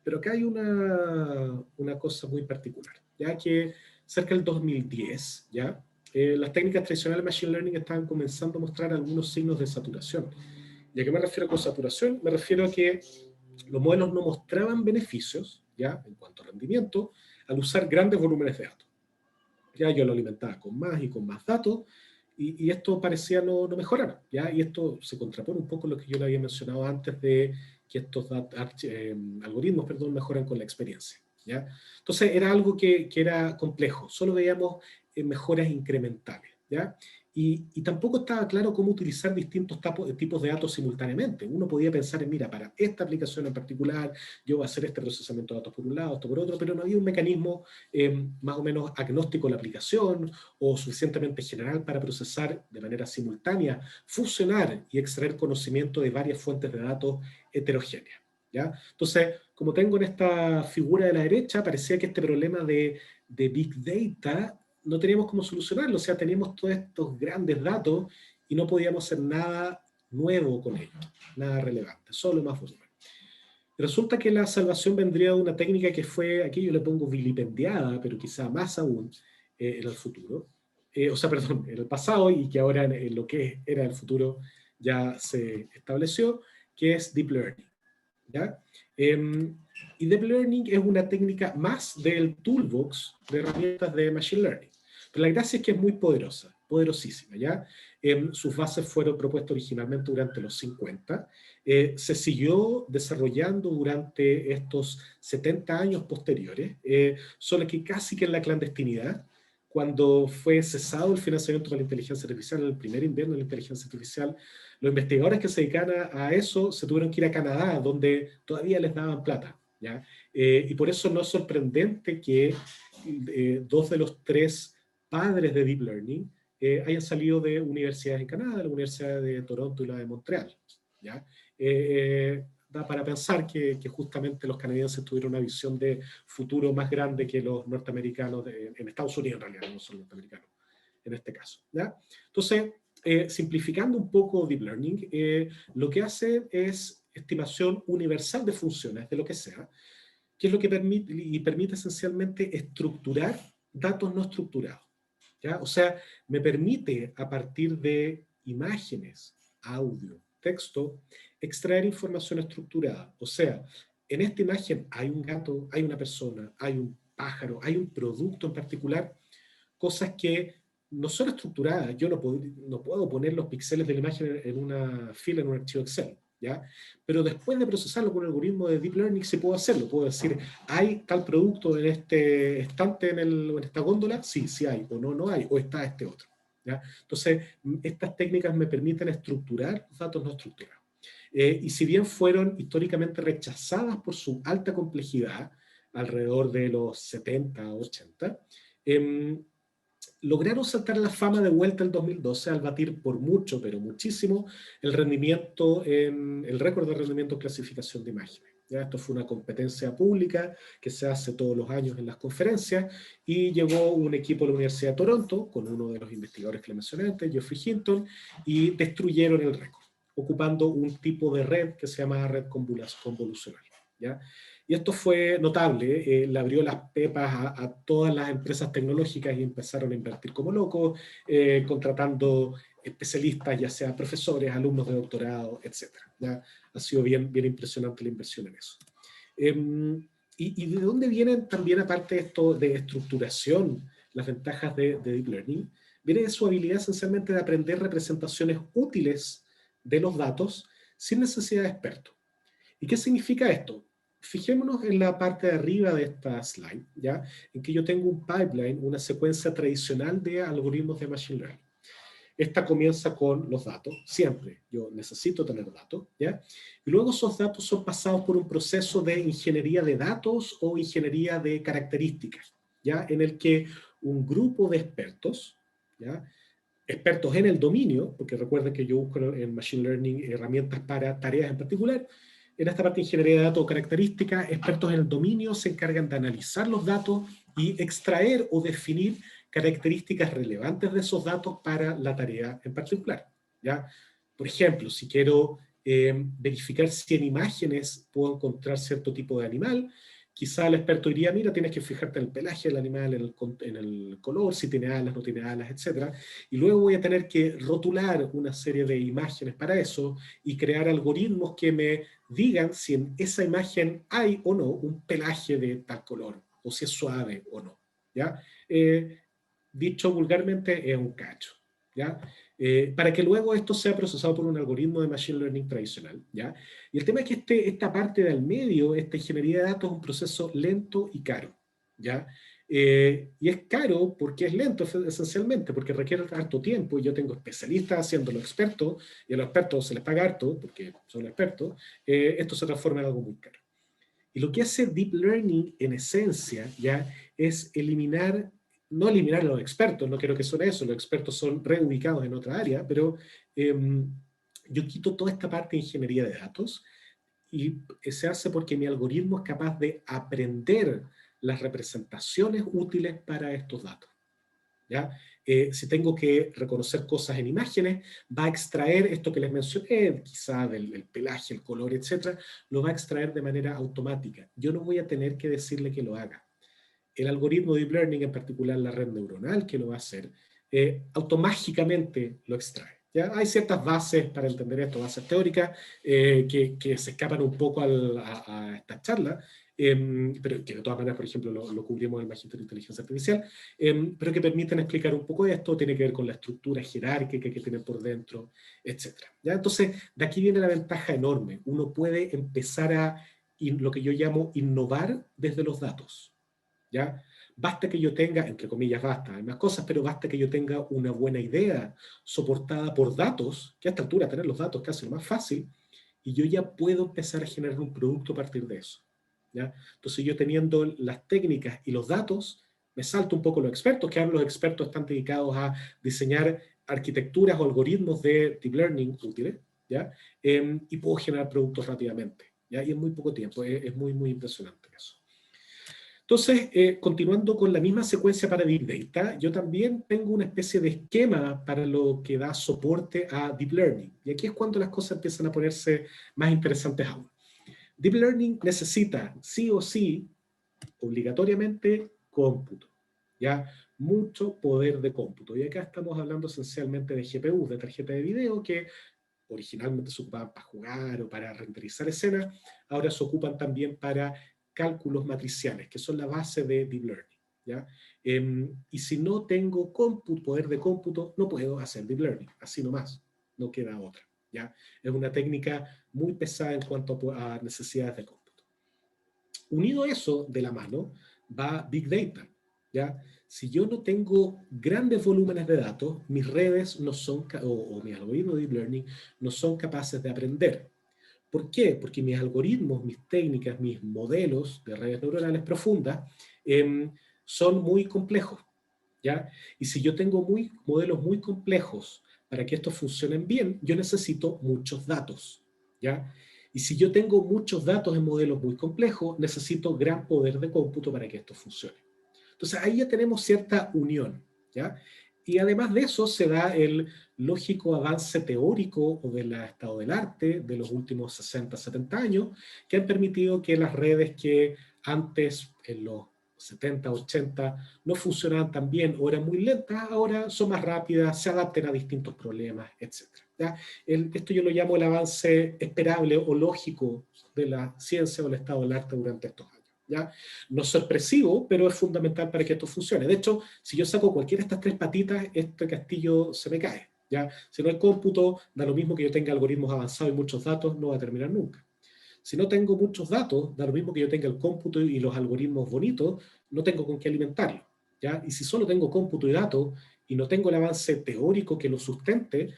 Pero acá hay una cosa muy particular, ya que cerca del 2010, ¿ya? Las técnicas tradicionales de Machine Learning estaban comenzando a mostrar algunos signos de saturación. ¿Y a qué me refiero con saturación? Me refiero a que los modelos no mostraban beneficios, ¿ya?, en cuanto a rendimiento, al usar grandes volúmenes de datos. Ya yo lo alimentaba con más datos, y esto parecía no mejorar, ¿ya? Y esto se contrapone un poco a lo que yo le había mencionado antes de que estos algoritmos, mejoran con la experiencia, ¿ya? Entonces era algo que era complejo, solo veíamos mejoras incrementales, ¿ya? Y tampoco estaba claro cómo utilizar distintos tipos de datos simultáneamente. Uno podía pensar en, mira, para esta aplicación en particular, yo voy a hacer este procesamiento de datos por un lado, esto por otro, pero no había un mecanismo más o menos agnóstico de la aplicación o suficientemente general para procesar de manera simultánea, fusionar y extraer conocimiento de varias fuentes de datos heterogéneas. ¿Ya? Entonces, como tengo en esta figura de la derecha, parecía que este problema de Big Data no teníamos cómo solucionarlo, o sea, teníamos todos estos grandes datos y no podíamos hacer nada nuevo con ellos, nada relevante, solo más volumen. Resulta que la salvación vendría de una técnica que fue, aquí yo le pongo vilipendiada, pero quizá más aún en el futuro, perdón, en el pasado, y que ahora en lo que era el futuro ya se estableció, que es Deep Learning. ¿Ya? Y Deep Learning es una técnica más del toolbox de herramientas de Machine Learning. Pero la gracia es que es muy poderosa, poderosísima, ¿ya? Sus bases fueron propuestas originalmente durante los 50, se siguió desarrollando durante estos 70 años posteriores, solo que casi que en la clandestinidad, cuando fue cesado el financiamiento para la inteligencia artificial, en el primer invierno de la inteligencia artificial, los investigadores que se dedican a eso se tuvieron que ir a Canadá, donde todavía les daban plata, ¿ya? Y por eso no es sorprendente que dos de los tres padres de Deep Learning hayan salido de universidades en Canadá, la Universidad de Toronto y la de Montreal, ¿ya? Da para pensar que justamente los canadienses tuvieron una visión de futuro más grande que los norteamericanos en Estados Unidos, en realidad, no son norteamericanos en este caso, ¿ya? Entonces, simplificando un poco Deep Learning, lo que hace es estimación universal de funciones, de lo que sea, que es lo que permite esencialmente estructurar datos no estructurados, ¿ya? O sea, me permite a partir de imágenes, audio, texto, extraer información estructurada. O sea, en esta imagen hay un gato, hay una persona, hay un pájaro, hay un producto en particular, cosas que no son estructuradas. Yo no puedo poner los píxeles de la imagen en una fila en un archivo Excel, ¿ya? Pero después de procesarlo con un algoritmo de Deep Learning se puede hacerlo. Puedo decir, ¿hay tal producto en este estante, en esta góndola? Sí, sí hay. O no, no hay. O está este otro, ¿ya? Entonces, estas técnicas me permiten estructurar los datos no estructurados. Y si bien fueron históricamente rechazadas por su alta complejidad, alrededor de los 70, 80, lograron saltar la fama de vuelta en 2012 al batir por mucho, pero muchísimo, el récord de rendimiento en clasificación de imágenes. ¿Ya? Esto fue una competencia pública que se hace todos los años en las conferencias y llegó un equipo de la Universidad de Toronto con uno de los investigadores que le mencioné antes, Geoffrey Hinton, y destruyeron el récord, ocupando un tipo de red que se llama red convolucional, ¿ya? Y esto fue notable, le abrió las pepas a todas las empresas tecnológicas y empezaron a invertir como locos, contratando especialistas, ya sea profesores, alumnos de doctorado, etc. ¿Ya? Ha sido bien, bien impresionante la inversión en eso. ¿Y de dónde vienen también, aparte de esto de estructuración, las ventajas de Deep Learning? Viene de su habilidad esencialmente de aprender representaciones útiles de los datos sin necesidad de expertos. ¿Y qué significa esto? Fijémonos en la parte de arriba de esta slide, ¿ya? En que yo tengo un pipeline, una secuencia tradicional de algoritmos de Machine Learning. Esta comienza con los datos, siempre. Yo necesito tener datos, ¿ya? Y luego esos datos son pasados por un proceso de ingeniería de datos o ingeniería de características, ¿ya? En el que un grupo de expertos, ¿ya? Expertos en el dominio, porque recuerden que yo busco en Machine Learning herramientas para tareas en particular. En esta parte de ingeniería de datos o características, expertos en el dominio se encargan de analizar los datos y extraer o definir características relevantes de esos datos para la tarea en particular, ¿ya? Por ejemplo, si quiero verificar si en imágenes puedo encontrar cierto tipo de animal, quizá el experto diría, mira, tienes que fijarte en el pelaje del animal, en el color, si tiene alas, no tiene alas, etc. Y luego voy a tener que rotular una serie de imágenes para eso y crear algoritmos que me digan si en esa imagen hay o no un pelaje de tal color, o si es suave o no, ¿ya? Dicho vulgarmente, es un cacho, ¿ya? Para que luego esto sea procesado por un algoritmo de Machine Learning tradicional, ¿ya? Y el tema es que esta parte del medio, esta ingeniería de datos, es un proceso lento y caro, ¿ya? Y es caro porque es lento esencialmente, porque requiere harto tiempo, y yo tengo especialistas haciéndolo expertos, y a los expertos se les paga harto, porque son expertos, esto se transforma en algo muy caro. Y lo que hace Deep Learning en esencia, ¿ya? Es no eliminar a los expertos, no quiero que suene eso, los expertos son reubicados en otra área, pero yo quito toda esta parte de ingeniería de datos y se hace porque mi algoritmo es capaz de aprender las representaciones útiles para estos datos, ¿ya? Si tengo que reconocer cosas en imágenes, va a extraer esto que les mencioné, quizá del pelaje, el color, etcétera, lo va a extraer de manera automática. Yo no voy a tener que decirle que lo haga. El algoritmo de Deep Learning, en particular la red neuronal que lo va a hacer, automáticamente lo extrae. ¿Ya? Hay ciertas bases para entender esto, bases teóricas, que se escapan un poco a esta charla, pero que de todas maneras, por ejemplo, lo cubrimos en el Magíster de Inteligencia Artificial, pero que permiten explicar un poco de esto, tiene que ver con la estructura jerárquica que tiene por dentro, etc. ¿Ya? Entonces, de aquí viene la ventaja enorme. Uno puede empezar a lo que yo llamo innovar desde los datos, ¿ya? basta que yo tenga, entre comillas basta, hay más cosas, pero basta que yo tenga una buena idea soportada por datos, que a esta altura tener los datos casi lo más fácil, y yo ya puedo empezar a generar un producto a partir de eso, ¿ya? Entonces yo teniendo las técnicas y los datos, me salto un poco los expertos, que ahora los expertos están dedicados a diseñar arquitecturas o algoritmos de deep learning útiles, ¿ya? Y puedo generar productos rápidamente, ¿ya? Y en muy poco tiempo, es muy, muy impresionante eso. Entonces, continuando con la misma secuencia para Big Data, yo también tengo una especie de esquema para lo que da soporte a Deep Learning. Y aquí es cuando las cosas empiezan a ponerse más interesantes aún. Deep Learning necesita, sí o sí, obligatoriamente, cómputo. ¿Ya? Mucho poder de cómputo. Y acá estamos hablando esencialmente de GPU, de tarjeta de video, que originalmente se ocupaban para jugar o para renderizar escenas, ahora se ocupan también para cálculos matriciales, que son la base de Deep Learning, ¿ya? Y si no tengo poder de cómputo, no puedo hacer Deep Learning, así nomás, no queda otra, ¿ya? Es una técnica muy pesada en cuanto a necesidades de cómputo. Unido a eso, de la mano, va Big Data, ¿ya? Si yo no tengo grandes volúmenes de datos, mis redes no son, o mis algoritmos de Deep Learning no son capaces de aprender. ¿Por qué? Porque mis algoritmos, mis técnicas, mis modelos de redes neuronales profundas son muy complejos, ¿ya? Y si yo tengo modelos muy complejos para que estos funcionen bien, yo necesito muchos datos, ¿ya? Y si yo tengo muchos datos en modelos muy complejos, necesito gran poder de cómputo para que esto funcione. Entonces ahí ya tenemos cierta unión, ¿ya? Y además de eso se da el lógico avance teórico o del estado del arte de los últimos 60, 70 años, que han permitido que las redes que antes, en los 70, 80, no funcionaban tan bien o eran muy lentas, ahora son más rápidas, se adapten a distintos problemas, etc. ¿Ya? Esto yo lo llamo el avance esperable o lógico de la ciencia o el estado del arte durante estos años. ¿Ya? No es sorpresivo, pero es fundamental para que esto funcione. De hecho, si yo saco cualquiera de estas tres patitas, este castillo se me cae, ¿ya? Si no hay cómputo, da lo mismo que yo tenga algoritmos avanzados y muchos datos, no va a terminar nunca. Si no tengo muchos datos, da lo mismo que yo tenga el cómputo y los algoritmos bonitos, no tengo con qué alimentarlo, ¿ya? Y si solo tengo cómputo y datos y no tengo el avance teórico que lo sustente,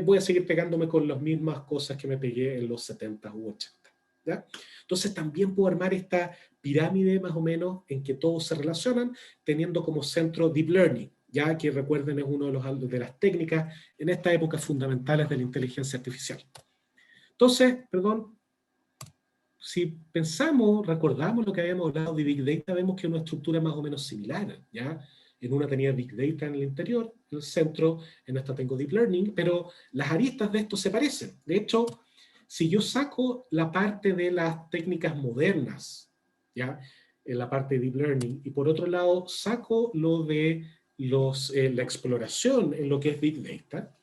voy a seguir pegándome con las mismas cosas que me pegué en los 70 u 80, ¿ya? Entonces también puedo armar esta pirámide más o menos en que todos se relacionan, teniendo como centro Deep Learning, ya que recuerden es una de las técnicas en esta época fundamentales de la inteligencia artificial. Entonces, perdón, si pensamos, recordamos lo que habíamos hablado de Big Data, vemos que es una estructura más o menos similar, ¿ya? En una tenía Big Data en el interior, en el centro, en esta tengo Deep Learning, pero las aristas de esto se parecen. De hecho, si yo saco la parte de las técnicas modernas, ¿ya? En la parte de Deep Learning, y por otro lado saco lo de la exploración en lo que es Big Data,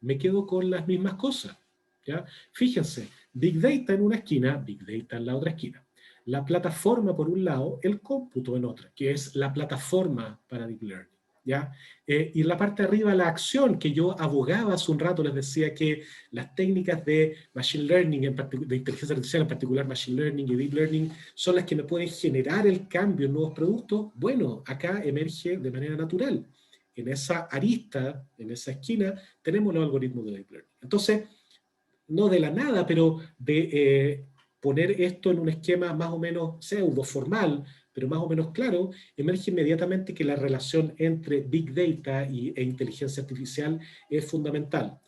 me quedo con las mismas cosas, ¿ya? Fíjense, Big Data en una esquina, Big Data en la otra esquina. La plataforma por un lado, el cómputo en otra, que es la plataforma para Deep Learning, ¿ya? Y en la parte de arriba la acción que yo abogaba hace un rato, les decía que las técnicas de Machine Learning, de inteligencia artificial, en particular Machine Learning y Deep Learning, son las que me pueden generar el cambio en nuevos productos. Bueno, acá emerge de manera natural. En esa arista, en esa esquina, tenemos los algoritmos de Deep Learning. Entonces, no de la nada, pero de poner esto en un esquema más o menos pseudo formal, pero más o menos claro, emerge inmediatamente que la relación entre Big Data e inteligencia artificial es fundamental.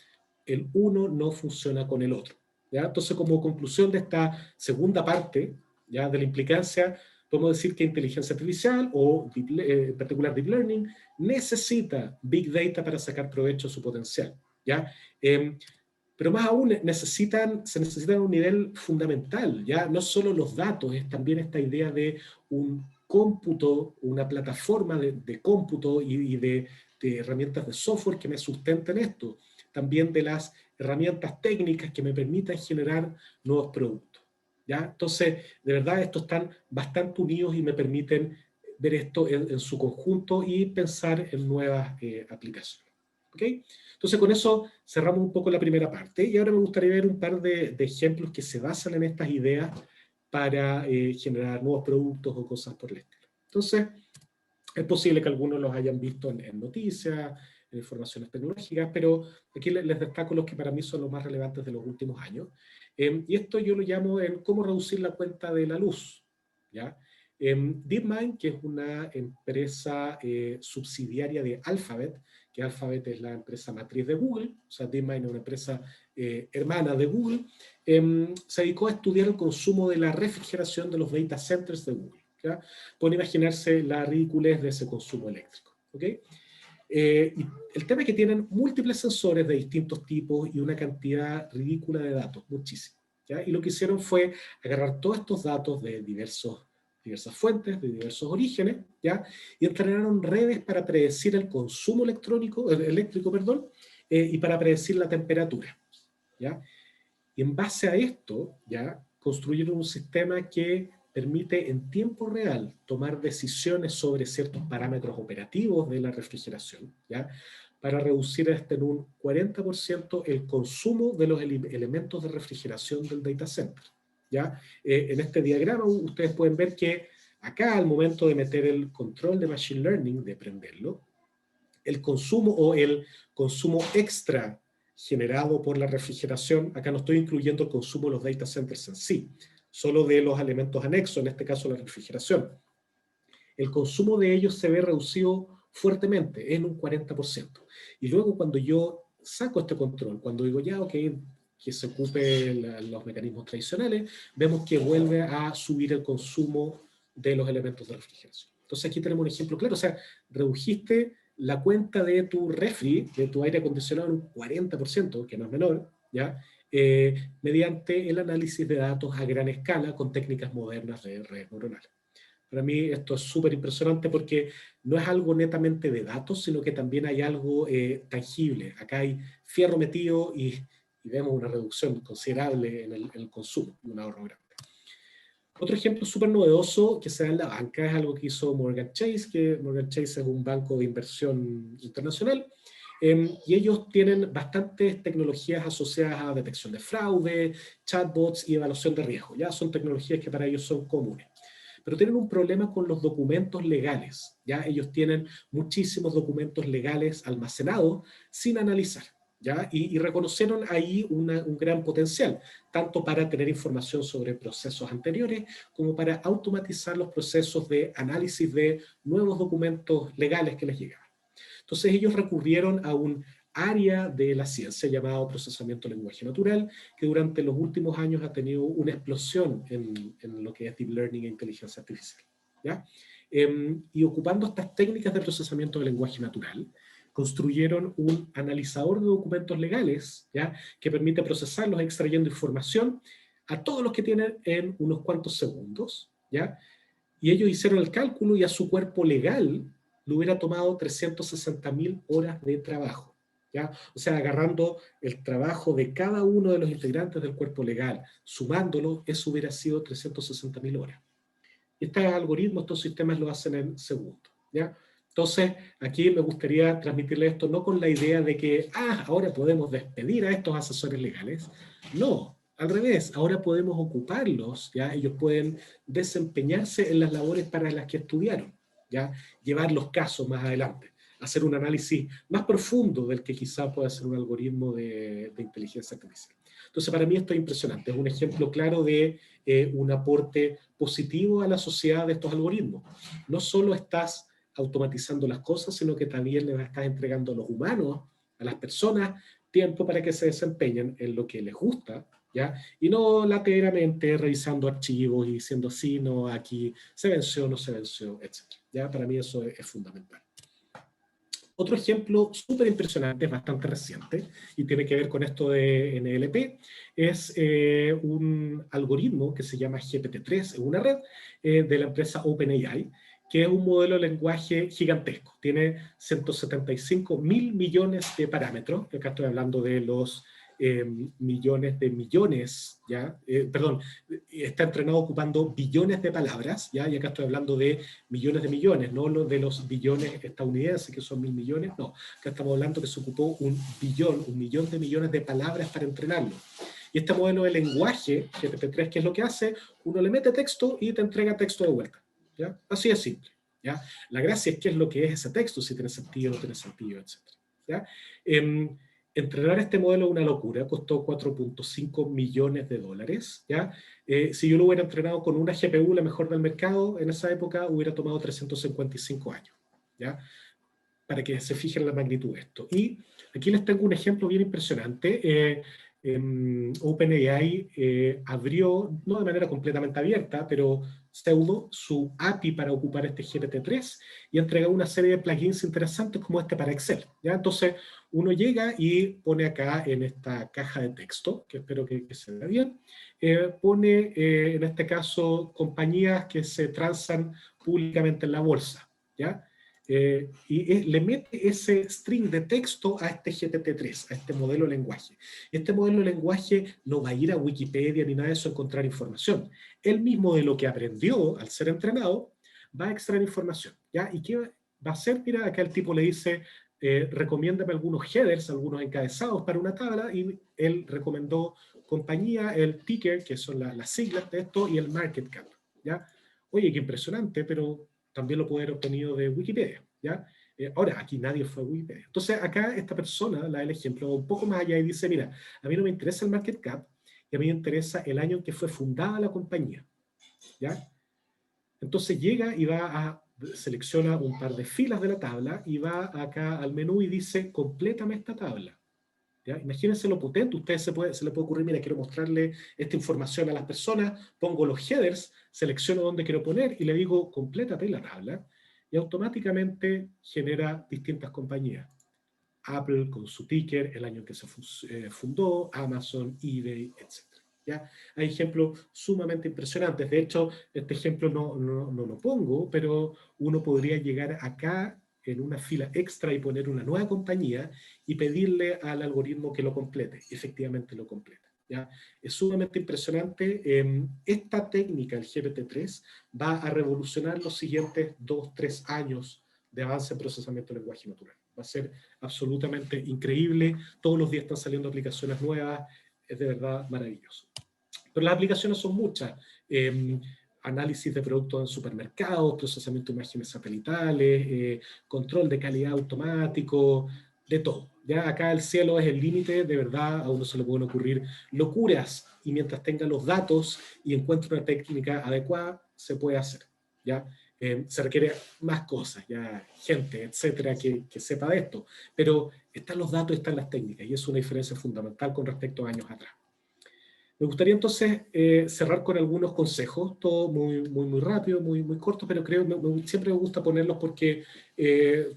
El uno no funciona con el otro, ¿ya? Entonces, como conclusión de esta segunda parte, ¿ya? De la implicancia, podemos decir que inteligencia artificial o en particular Deep Learning necesita Big Data para sacar provecho de su potencial, ¿ya? Pero más aún se necesitan un nivel fundamental, ya no solo los datos, es también esta idea de un cómputo, una plataforma de cómputo y de herramientas de software que me sustenten esto, también de las herramientas técnicas que me permitan generar nuevos productos, ¿ya? Entonces, de verdad, estos están bastante unidos y me permiten ver esto en su conjunto y pensar en nuevas aplicaciones, ¿ok? Entonces, con eso cerramos un poco la primera parte y ahora me gustaría ver un par de ejemplos que se basan en estas ideas para generar nuevos productos o cosas por el estilo. Entonces, Es posible que algunos los hayan visto en noticias, en informaciones tecnológicas, pero aquí les destaco los que para mí son los más relevantes de los últimos años. Y esto yo lo llamo en cómo reducir la cuenta de la luz, ¿ya? DeepMind, que es una empresa subsidiaria de Alphabet, que Alphabet es la empresa matriz de Google, o sea, DeepMind es una empresa hermana de Google, se dedicó a estudiar el consumo de la refrigeración de los data centers de Google. ¿Ya? Pueden imaginarse la ridiculez de ese consumo eléctrico. ¿Okay? Y el tema es que tienen múltiples sensores de distintos tipos y una cantidad ridícula de datos, muchísimo. ¿Ya? Y lo que hicieron fue agarrar todos estos datos de diversas fuentes, de diversos orígenes, ¿ya? Y entrenaron redes para predecir el consumo eléctrico, y para predecir la temperatura. ¿Ya? Y en base a esto, ¿ya? Construyeron un sistema que permite en tiempo real tomar decisiones sobre ciertos parámetros operativos de la refrigeración, ¿ya? Para reducir en un 40% el consumo de los elementos de refrigeración del data center. ¿Ya? En este diagrama ustedes pueden ver que acá al momento de meter el control de Machine Learning, de prenderlo, el consumo o el consumo extra generado por la refrigeración, acá no estoy incluyendo el consumo de los data centers en sí, solo de los elementos anexos, en este caso la refrigeración. El consumo de ellos se ve reducido fuertemente, en un 40%. Y luego cuando yo saco este control, cuando digo ya, ok, que se ocupe los mecanismos tradicionales, vemos que vuelve a subir el consumo de los elementos de refrigeración. Entonces aquí tenemos un ejemplo claro, o sea, redujiste la cuenta de tu refri, de tu aire acondicionado en un 40%, que no es menor, ¿ya? Mediante el análisis de datos a gran escala con técnicas modernas de redes neuronales. Para mí esto es súper impresionante porque no es algo netamente de datos, sino que también hay algo tangible. Acá hay fierro metido y vemos una reducción considerable en el consumo, un ahorro grande. Otro ejemplo súper novedoso que se da en la banca es algo que hizo Morgan Chase, que Morgan Chase es un banco de inversión internacional, y ellos tienen bastantes tecnologías asociadas a detección de fraude, chatbots y evaluación de riesgo. Ya son tecnologías que para ellos son comunes. Pero tienen un problema con los documentos legales. ¿Ya? Ellos tienen muchísimos documentos legales almacenados sin analizar. ¿Ya? Y reconocieron ahí un gran potencial, tanto para tener información sobre procesos anteriores, como para automatizar los procesos de análisis de nuevos documentos legales que les llegaban. Entonces ellos recurrieron a un área de la ciencia llamado procesamiento de lenguaje natural, que durante los últimos años ha tenido una explosión en lo que es deep learning e inteligencia artificial. ¿Ya? Y ocupando estas técnicas de procesamiento de lenguaje natural, construyeron un analizador de documentos legales, ¿ya? Que permite procesarlos extrayendo información a todos los que tienen en unos cuantos segundos, ¿ya? Y ellos hicieron el cálculo y a su cuerpo legal le hubiera tomado 360.000 horas de trabajo. ¿Ya? O sea, agarrando el trabajo de cada uno de los integrantes del cuerpo legal, sumándolo, eso hubiera sido 360.000 horas. Y estos algoritmos, estos sistemas lo hacen en segundos. ¿Ya? Entonces, aquí me gustaría transmitirle esto no con la idea de que, ahora podemos despedir a estos asesores legales. No, al revés, ahora podemos ocuparlos, ¿ya? Ellos pueden desempeñarse en las labores para las que estudiaron, ¿ya? Llevar los casos más adelante, hacer un análisis más profundo del que quizá pueda ser un algoritmo de inteligencia artificial. Entonces, para mí esto es impresionante, es un ejemplo claro de un aporte positivo a la sociedad de estos algoritmos. No solo estás automatizando las cosas, sino que también les estás entregando a los humanos, a las personas, tiempo para que se desempeñen en lo que les gusta, ¿ya? Y no lateralmente revisando archivos y diciendo sí, no, aquí se venció, no se venció, etc. ¿Ya? Para mí eso es fundamental. Otro ejemplo súper impresionante, es bastante reciente, y tiene que ver con esto de NLP, es un algoritmo que se llama GPT-3, es una red de la empresa OpenAI, que es un modelo de lenguaje gigantesco. Tiene 175.000 millones de parámetros, que acá estoy hablando de los millones de millones, ¿ya? Perdón, está entrenado ocupando billones de palabras, ¿ya? Y acá estoy hablando de millones, no de los billones estadounidenses, que son 1.000 millones, no. Acá estamos hablando que se ocupó un millón de millones de palabras para entrenarlo. Y este modelo de lenguaje, GPT-3, ¿qué es lo que hace? Uno le mete texto y te entrega texto de vuelta, ¿ya? Así es simple. ¿ya? La gracia es qué es lo que es ese texto, si tiene sentido o no tiene sentido, etc. ¿Ya? Entrenar este modelo es una locura, costó 4.5 millones de dólares. ¿Ya? Si yo lo hubiera entrenado con una GPU, la mejor del mercado, en esa época hubiera tomado 355 años. ¿Ya? Para que se fijen la magnitud de esto. Y aquí les tengo un ejemplo bien impresionante. OpenAI abrió, no de manera completamente abierta, pero pseudo, su API para ocupar este GPT-3 y entregó una serie de plugins interesantes como este para Excel. ¿Ya? Entonces, uno llega y pone acá en esta caja de texto, que espero que se vea bien, pone en este caso compañías que se transan públicamente en la bolsa. ¿Ya? Le mete ese string de texto a este GPT-3, a este modelo de lenguaje. Este modelo de lenguaje no va a ir a Wikipedia ni nada de eso a encontrar información. Él mismo de lo que aprendió al ser entrenado va a extraer información. ¿Ya? ¿Y qué va a hacer? Mira, acá el tipo le dice, recomiéndame algunos headers, algunos encabezados para una tabla, y él recomendó compañía, el ticker, que son las siglas de esto, y el market cap. ¿Ya? Oye, qué impresionante, pero también lo puede haber obtenido de Wikipedia, ¿ya? Ahora, aquí nadie fue a Wikipedia. Entonces, acá esta persona da el ejemplo un poco más allá y dice, mira, a mí no me interesa el market cap, y a mí me interesa el año en que fue fundada la compañía, ¿ya? Entonces llega y selecciona un par de filas de la tabla y va acá al menú y dice, complétame esta tabla. ¿Ya? Imagínense lo potente, ustedes se le puede ocurrir, mira, quiero mostrarle esta información a las personas, pongo los headers, selecciono dónde quiero poner y le digo, complétate la tabla, y automáticamente genera distintas compañías. Apple con su ticker, el año en que se fundó, Amazon, eBay, etc. ¿Ya? Hay ejemplos sumamente impresionantes. De hecho, este ejemplo no lo pongo, pero uno podría llegar acá en una fila extra y poner una nueva compañía y pedirle al algoritmo que lo complete. Efectivamente lo completa. ¿Ya? Es sumamente impresionante. Esta técnica, el GPT-3, va a revolucionar los siguientes 2-3 años de avance en procesamiento de lenguaje natural. Va a ser absolutamente increíble. Todos los días están saliendo aplicaciones nuevas. Es de verdad maravilloso. Pero las aplicaciones son muchas. Análisis de productos en supermercados, procesamiento de imágenes satelitales, control de calidad automático, de todo. Ya acá el cielo es el límite, de verdad, a uno se le pueden ocurrir locuras, y mientras tenga los datos y encuentre una técnica adecuada, se puede hacer. ¿Ya? Se requiere más cosas, ya gente, etcétera, que sepa de esto. Pero están los datos, están las técnicas, y es una diferencia fundamental con respecto a años atrás. Me gustaría entonces cerrar con algunos consejos, todo muy rápido, muy corto, pero creo siempre me gusta ponerlos porque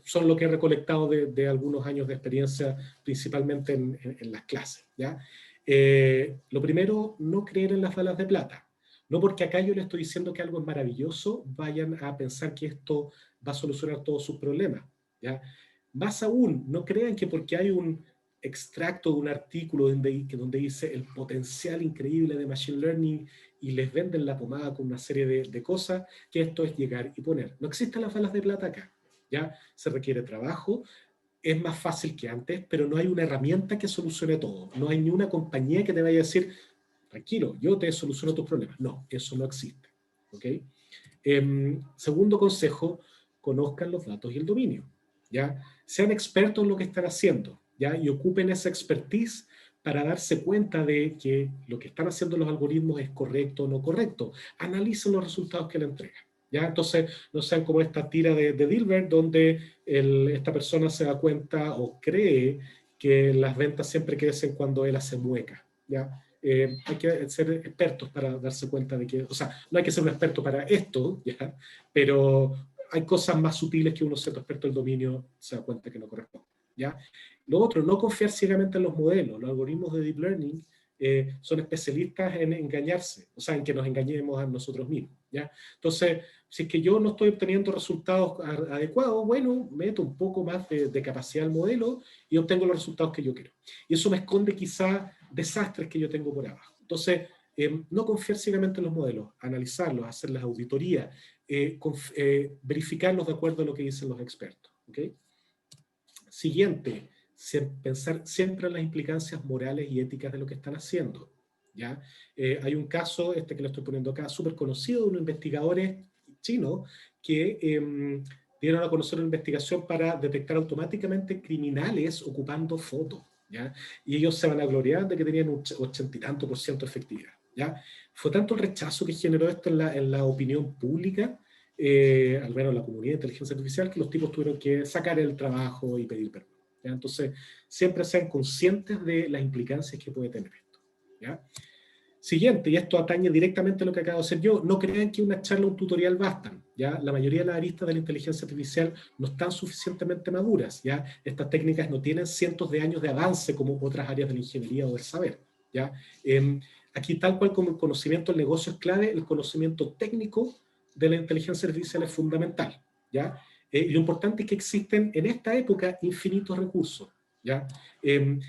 son lo que he recolectado de algunos años de experiencia, principalmente en las clases. ¿Ya? Lo primero, no creer en las balas de plata. No porque acá yo le estoy diciendo que algo es maravilloso, vayan a pensar que esto va a solucionar todos sus problemas. ¿Ya? Más aún, no crean que porque hay un extracto de un artículo donde dice el potencial increíble de Machine Learning y les venden la pomada con una serie de cosas, que esto es llegar y poner. No existen las balas de plata acá, ¿ya? Se requiere trabajo, es más fácil que antes, pero no hay una herramienta que solucione todo. No hay ni una compañía que te vaya a decir, tranquilo, yo te soluciono tus problemas. No, eso no existe, ¿ok? Segundo consejo, conozcan los datos y el dominio, ¿ya? Sean expertos en lo que están haciendo, ¿ya? Y ocupen esa expertise para darse cuenta de que lo que están haciendo los algoritmos es correcto o no correcto. Analicen los resultados que le entregan, ¿ya? Entonces, no sean como esta tira de Dilbert, donde esta persona se da cuenta o cree que las ventas siempre crecen cuando él hace mueca, ¿ya? Hay que ser expertos para darse cuenta de que, o sea, no hay que ser un experto para esto, ¿ya? Pero hay cosas más sutiles que uno siendo experto en el dominio se da cuenta que no corresponde, ¿ya? Lo otro, no confiar ciegamente en los modelos. Los algoritmos de Deep Learning son especialistas en engañarse, o sea, en que nos engañemos a nosotros mismos, ¿ya? Entonces, si es que yo no estoy obteniendo resultados adecuados, bueno, meto un poco más de capacidad al modelo y obtengo los resultados que yo quiero. Y eso me esconde quizá desastres que yo tengo por abajo. Entonces, no confiar ciegamente en los modelos, analizarlos, hacer las auditorías, verificarlos de acuerdo a lo que dicen los expertos. ¿Okay? Siguiente, pensar siempre en las implicancias morales y éticas de lo que están haciendo. ¿Ya? Hay un caso, este que lo estoy poniendo acá, súper conocido, de unos investigadores chinos que dieron a conocer una investigación para detectar automáticamente criminales ocupando fotos, ¿ya? Y ellos se vanagloriaban de que tenían un 80 y tanto % de efectividad, ¿ya? Fue tanto el rechazo que generó esto en la opinión pública, al menos en la comunidad de inteligencia artificial, que los tipos tuvieron que sacar el trabajo y pedir perdón, ¿ya? Entonces, siempre sean conscientes de las implicancias que puede tener esto, ¿ya? Siguiente, y esto atañe directamente a lo que acabo de hacer yo, no crean que una charla o un tutorial bastan, ¿ya? La mayoría de las aristas de la inteligencia artificial no están suficientemente maduras, ¿ya? Estas técnicas no tienen cientos de años de avance como otras áreas de la ingeniería o del saber, ¿ya? Aquí, tal cual como el conocimiento del negocio es clave, el conocimiento técnico de la inteligencia artificial es fundamental, ¿ya? Y lo importante es que existen en esta época infinitos recursos, ¿ya?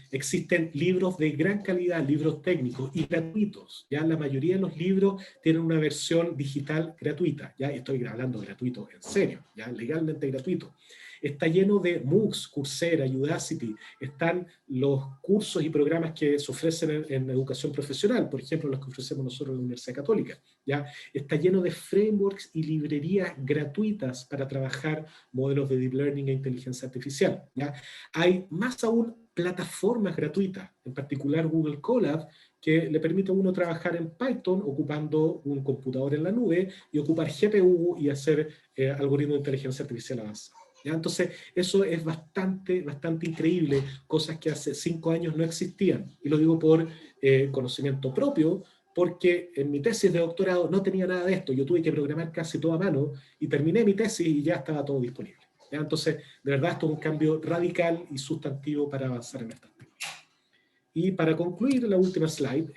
Existen libros de gran calidad, libros técnicos y gratuitos, ¿ya? La mayoría de los libros tienen una versión digital gratuita, ¿ya? Estoy hablando gratuito en serio, ¿ya? Legalmente gratuito. Está lleno de MOOCs, Coursera, Udacity, están los cursos y programas que se ofrecen en educación profesional, por ejemplo, los que ofrecemos nosotros en la Universidad Católica, ¿ya? Está lleno de frameworks y librerías gratuitas para trabajar modelos de deep learning e inteligencia artificial, ¿ya? Hay más aún plataformas gratuitas, en particular Google Colab, que le permite a uno trabajar en Python ocupando un computador en la nube y ocupar GPU y hacer algoritmos de inteligencia artificial avanzada, ¿ya? Entonces, eso es bastante increíble, cosas que hace 5 años no existían. Y lo digo por conocimiento propio, porque en mi tesis de doctorado no tenía nada de esto. Yo tuve que programar casi todo a mano y terminé mi tesis y ya estaba todo disponible, ¿ya? Entonces, de verdad, esto es un cambio radical y sustantivo para avanzar en estas técnicas. Y para concluir, la última slide,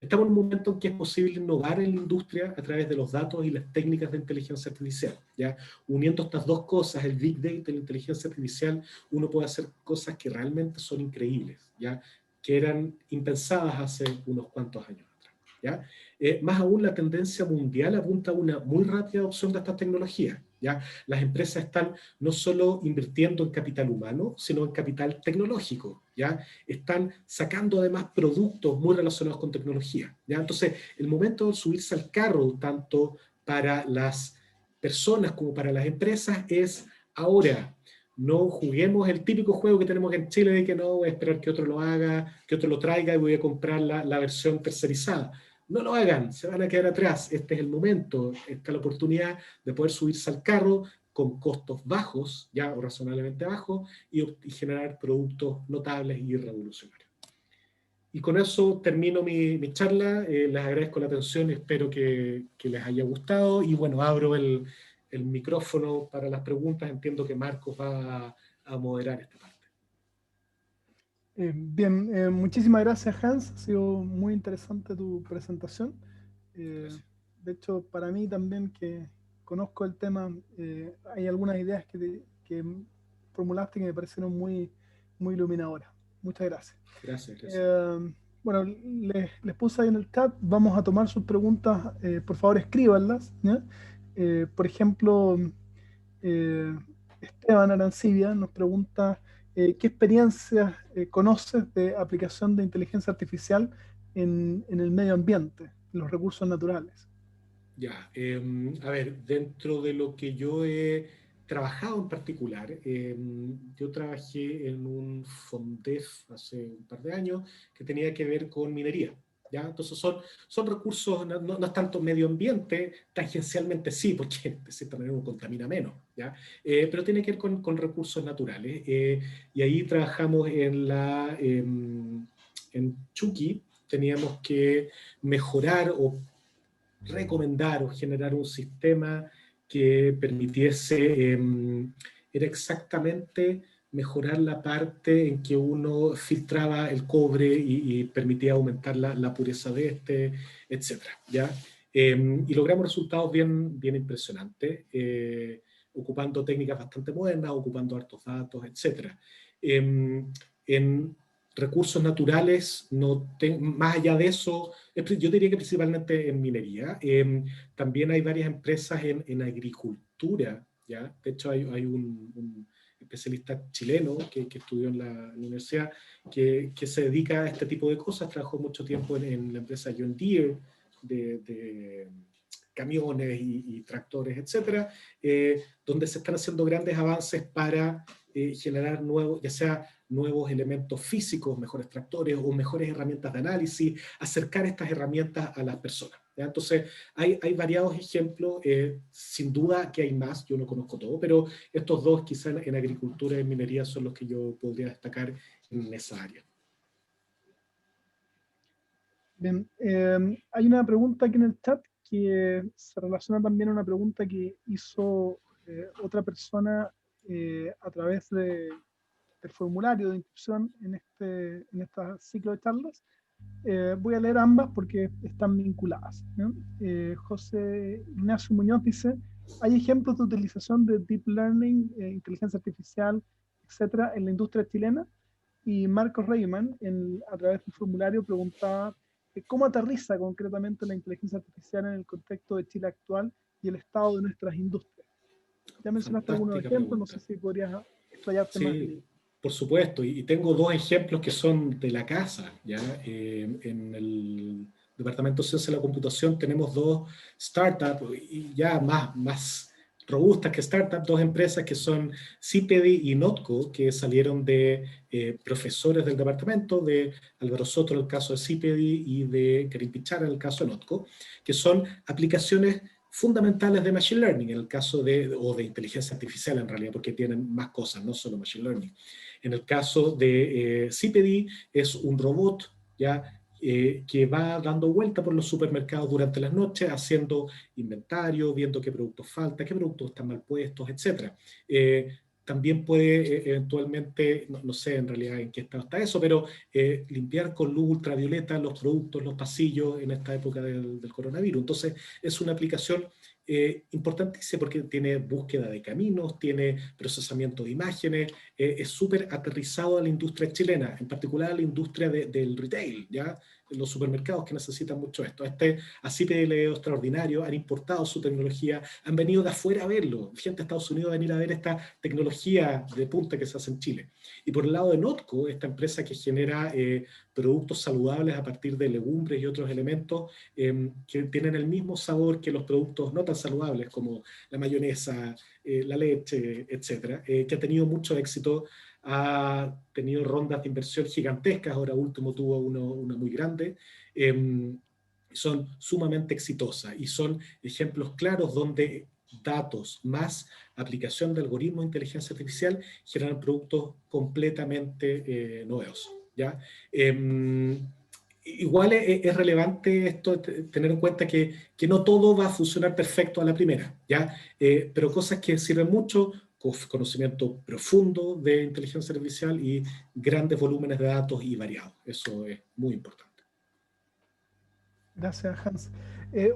estamos en un momento en que es posible innovar en la industria a través de los datos y las técnicas de inteligencia artificial, ¿ya? Uniendo estas dos cosas, el Big Data y la inteligencia artificial, uno puede hacer cosas que realmente son increíbles, ¿ya? Que eran impensadas hace unos cuantos años atrás, ¿ya? Más aún, la tendencia mundial apunta a una muy rápida adopción de estas tecnologías, ¿ya? Las empresas están no solo invirtiendo en capital humano, sino en capital tecnológico, ¿ya? Están sacando además productos muy relacionados con tecnología, ¿ya? Entonces, el momento de subirse al carro, tanto para las personas como para las empresas, es ahora. No juguemos el típico juego que tenemos en Chile de que no voy a esperar que otro lo haga, que otro lo traiga y voy a comprar la versión tercerizada. No lo hagan, se van a quedar atrás. Este es el momento, esta es la oportunidad de poder subirse al carro con costos bajos, ya o razonablemente bajos, y generar productos notables y revolucionarios. Y con eso termino mi charla. Les agradezco la atención y espero que les haya gustado. Y bueno, abro el micrófono para las preguntas. Entiendo que Marcos va a moderar esta parte. Bien, muchísimas gracias, Hans. Ha sido muy interesante tu presentación. De hecho, para mí también, que conozco el tema, hay algunas ideas que formulaste que me parecieron muy iluminadoras. Muchas gracias. Gracias. Bueno, les puse ahí en el chat, vamos a tomar sus preguntas, por favor escríbanlas, ¿ya? Por ejemplo, Esteban Arancibia nos pregunta, ¿qué experiencias conoces de aplicación de inteligencia artificial en el medio ambiente, en los recursos naturales? Ya, a ver, dentro de lo que yo he trabajado en particular, yo trabajé en un FONDEF hace un par de años que tenía que ver con minería, ¿ya? Entonces son recursos, no es tanto medio ambiente, tangencialmente sí, porque de cierta manera uno contamina menos, ¿ya? Pero tiene que ver con recursos naturales. Y ahí trabajamos en Chuqui, teníamos que mejorar o recomendar o generar un sistema que permitiese, era exactamente mejorar la parte en que uno filtraba el cobre y permitía aumentar la pureza de este, etc. ¿Ya? Y logramos resultados bien impresionantes, ocupando técnicas bastante modernas, ocupando hartos datos, etc. En recursos naturales, más allá de eso, yo diría que principalmente en minería. También hay varias empresas en agricultura, ¿ya? De hecho, hay un especialista chileno que estudió en la universidad que se dedica a este tipo de cosas. Trabajó mucho tiempo en la empresa John Deere de camiones y tractores, etcétera, donde se están haciendo grandes avances para generar nuevos, ya sea nuevos elementos físicos, mejores tractores o mejores herramientas de análisis, acercar estas herramientas a las personas, ¿ya? Entonces, hay variados ejemplos, sin duda que hay más, yo no conozco todo, pero estos dos quizás en agricultura y en minería son los que yo podría destacar en esa área. Bien, hay una pregunta aquí en el chat que se relaciona también a una pregunta que hizo otra persona a través del formulario de inscripción en este ciclo de charlas. Voy a leer ambas porque están vinculadas, ¿no? José Ignacio Muñoz dice, ¿hay ejemplos de utilización de Deep Learning, inteligencia artificial, etcétera, en la industria chilena? Y Marcos Reyman, a través del formulario, preguntaba cómo aterriza concretamente la inteligencia artificial en el contexto de Chile actual y el estado de nuestras industrias. Ya mencionaste algunos ejemplos, no sé si podrías explayarte más. Sí, por supuesto, y tengo dos ejemplos que son de la casa, ¿ya? En el Departamento de Ciencia de la Computación tenemos dos startups, y ya más robustas que startups, dos empresas que son CPD y Notco, que salieron de profesores del departamento, de Álvaro Soto en el caso de CPD y de Karim Pichara en el caso de Notco, que son aplicaciones fundamentales de Machine Learning, en el caso o de inteligencia artificial en realidad, porque tienen más cosas, no solo Machine Learning. En el caso de CPD es un robot, ¿ya? Que va dando vuelta por los supermercados durante las noches, haciendo inventario, viendo qué productos faltan, qué productos están mal puestos, etc. También puede eventualmente, no sé en realidad en qué estado está eso, pero limpiar con luz ultravioleta los productos, los pasillos en esta época del coronavirus. Entonces es una aplicación importantísima porque tiene búsqueda de caminos, tiene procesamiento de imágenes, es súper aterrizado a la industria chilena, en particular a la industria del retail, ¿ya? Los supermercados que necesitan mucho esto. Así PLE extraordinario, han importado su tecnología, han venido de afuera a verlo, gente de Estados Unidos a venir a ver esta tecnología de punta que se hace en Chile. Y por el lado de Notco, esta empresa que genera productos saludables a partir de legumbres y otros elementos que tienen el mismo sabor que los productos no tan saludables como la mayonesa, la leche, etcétera, que ha tenido mucho éxito, ha tenido rondas de inversión gigantescas, ahora último tuvo una muy grande, son sumamente exitosas y son ejemplos claros donde datos más aplicación de algoritmos de inteligencia artificial generan productos completamente novedosos, ¿ya? Igual es relevante esto, tener en cuenta que no todo va a funcionar perfecto a la primera, ¿ya? Pero cosas que sirven mucho, conocimiento profundo de inteligencia artificial y grandes volúmenes de datos y variados. Eso es muy importante. Gracias, Hans.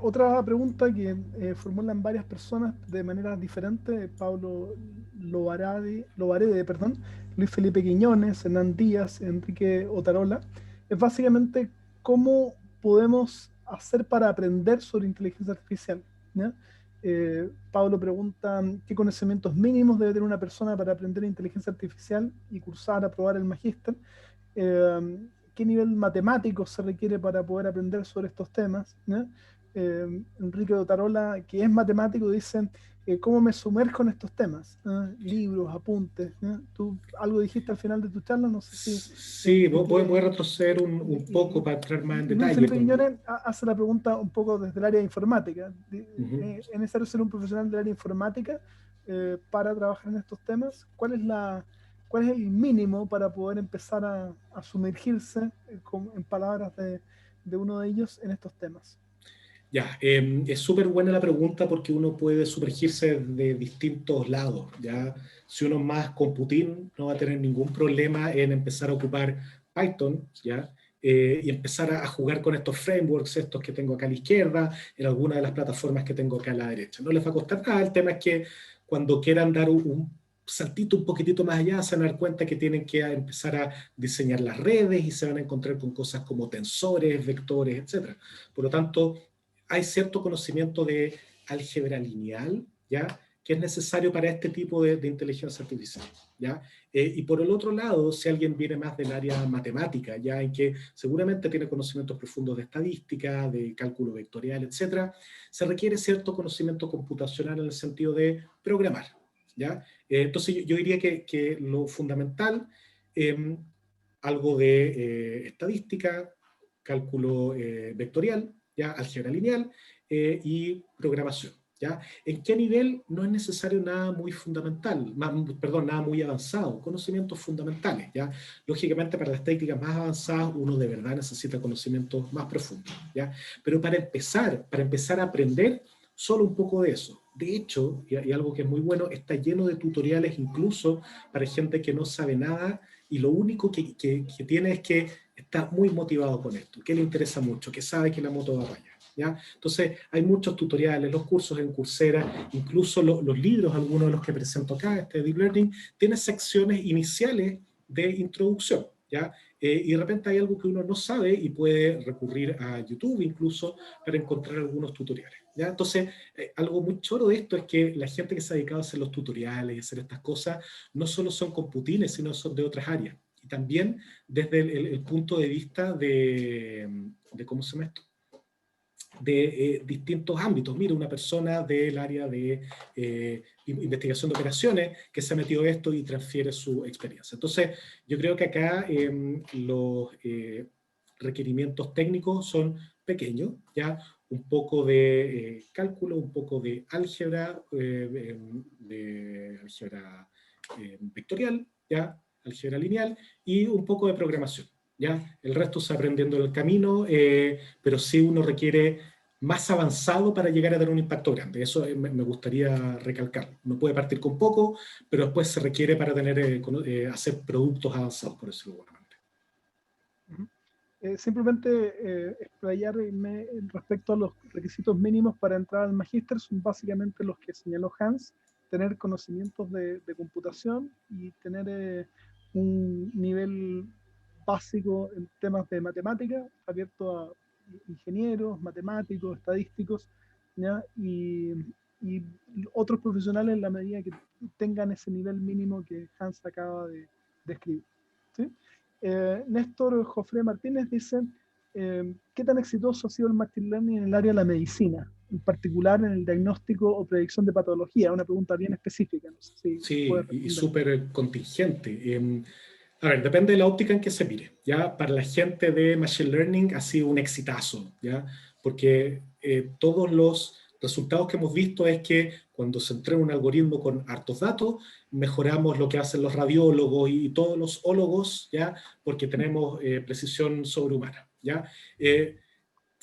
Otra pregunta que formulan varias personas de manera diferente, Pablo Lovarede, perdón, Luis Felipe Quiñones, Hernán Díaz, Enrique Otarola, es básicamente cómo podemos hacer para aprender sobre inteligencia artificial, ¿ya? Pablo pregunta, ¿qué conocimientos mínimos debe tener una persona para aprender inteligencia artificial y cursar, aprobar el magíster? ¿Qué nivel matemático se requiere para poder aprender sobre estos temas, ¿no? Enrique Otarola, que es matemático, dice, ¿cómo me sumerjo en estos temas? Libros, apuntes, ¿no? Tú algo dijiste al final de tu charla, no sé si... Sí, voy a retroceder un poco para entrar más en Luis detalle. Felipe Quiñones hace la pregunta un poco desde el área de informática. ¿Es necesario ser un profesional del área de informática para trabajar en estos temas? ¿Cuál es el mínimo para poder empezar a sumergirse, en palabras de uno de ellos, en estos temas? Ya, es súper buena la pregunta porque uno puede sumergirse de distintos lados, ¿ya? Si uno es más computín, no va a tener ningún problema en empezar a ocupar Python, ¿ya? Y empezar a jugar con estos frameworks, estos que tengo acá a la izquierda, en alguna de las plataformas que tengo acá a la derecha. No les va a costar nada, el tema es que cuando quieran dar un saltito un poquitito más allá, se van a dar cuenta que tienen que empezar a diseñar las redes y se van a encontrar con cosas como tensores, vectores, etc. Por lo tanto, hay cierto conocimiento de álgebra lineal, ¿ya? que es necesario para este tipo de inteligencia artificial, ¿ya? Y por el otro lado, si alguien viene más del área matemática, ya en que seguramente tiene conocimientos profundos de estadística, de cálculo vectorial, etcétera, se requiere cierto conocimiento computacional en el sentido de programar, ¿ya? Entonces yo diría que lo fundamental, eh, algo de estadística, cálculo vectorial, ¿ya? Álgebra lineal y programación. ¿Ya? ¿En qué nivel? No es necesario nada muy fundamental, perdón, nada muy avanzado, conocimientos fundamentales. ¿Ya? Lógicamente, para las técnicas más avanzadas, uno de verdad necesita conocimientos más profundos. ¿Ya? Pero para empezar a aprender, solo un poco de eso. De hecho, y algo que es muy bueno, está lleno de tutoriales incluso para gente que no sabe nada y lo único que tiene es que está muy motivado con esto, que le interesa mucho, que sabe que la moto va para allá. ¿Ya? Entonces, hay muchos tutoriales, los cursos en Coursera, incluso los libros, algunos de los que presento acá, este Deep Learning, tiene secciones iniciales de introducción, ¿ya? Y de repente hay algo que uno no sabe y puede recurrir a YouTube incluso para encontrar algunos tutoriales, ¿ya? Entonces, algo muy choro de esto es que la gente que se ha dedicado a hacer los tutoriales y hacer estas cosas, no solo son computines, sino son de otras áreas. Y también desde el punto de vista de ¿cómo se llama esto? De distintos ámbitos. Mira, una persona del área de investigación de operaciones que se ha metido a esto y transfiere su experiencia. Entonces, yo creo que acá los requerimientos técnicos son pequeños, ¿ya? Un poco de cálculo, un poco de álgebra vectorial, ¿ya? Álgebra lineal y un poco de programación. ¿Ya? El resto se aprendiendo en el camino, pero sí uno requiere más avanzado para llegar a tener un impacto grande. Eso me gustaría recalcar. Uno puede partir con poco, pero después se requiere para tener, hacer productos avanzados, por decirlo de alguna manera. Simplemente explayarme respecto a los requisitos mínimos para entrar al magíster son básicamente los que señaló Hans: tener conocimientos de computación y tener un nivel básico en temas de matemática, abierto a ingenieros, matemáticos, estadísticos, ¿ya? Y otros profesionales en la medida que tengan ese nivel mínimo que Hans acaba de describir, ¿sí? Néstor Jofre Martínez dice, ¿qué tan exitoso ha sido el Machine Learning en el área de la medicina, en particular en el diagnóstico o predicción de patología? Una pregunta bien específica, no sé si puede Sí, y responder. súper contingente. A ver, depende de la óptica en que se mire. ¿Ya? Para la gente de Machine Learning ha sido un exitazo, ¿ya? Porque todos los resultados que hemos visto es que cuando se entrena un algoritmo con hartos datos, mejoramos lo que hacen los radiólogos y todos los ólogos, ¿ya? Porque tenemos precisión sobrehumana, ¿ya?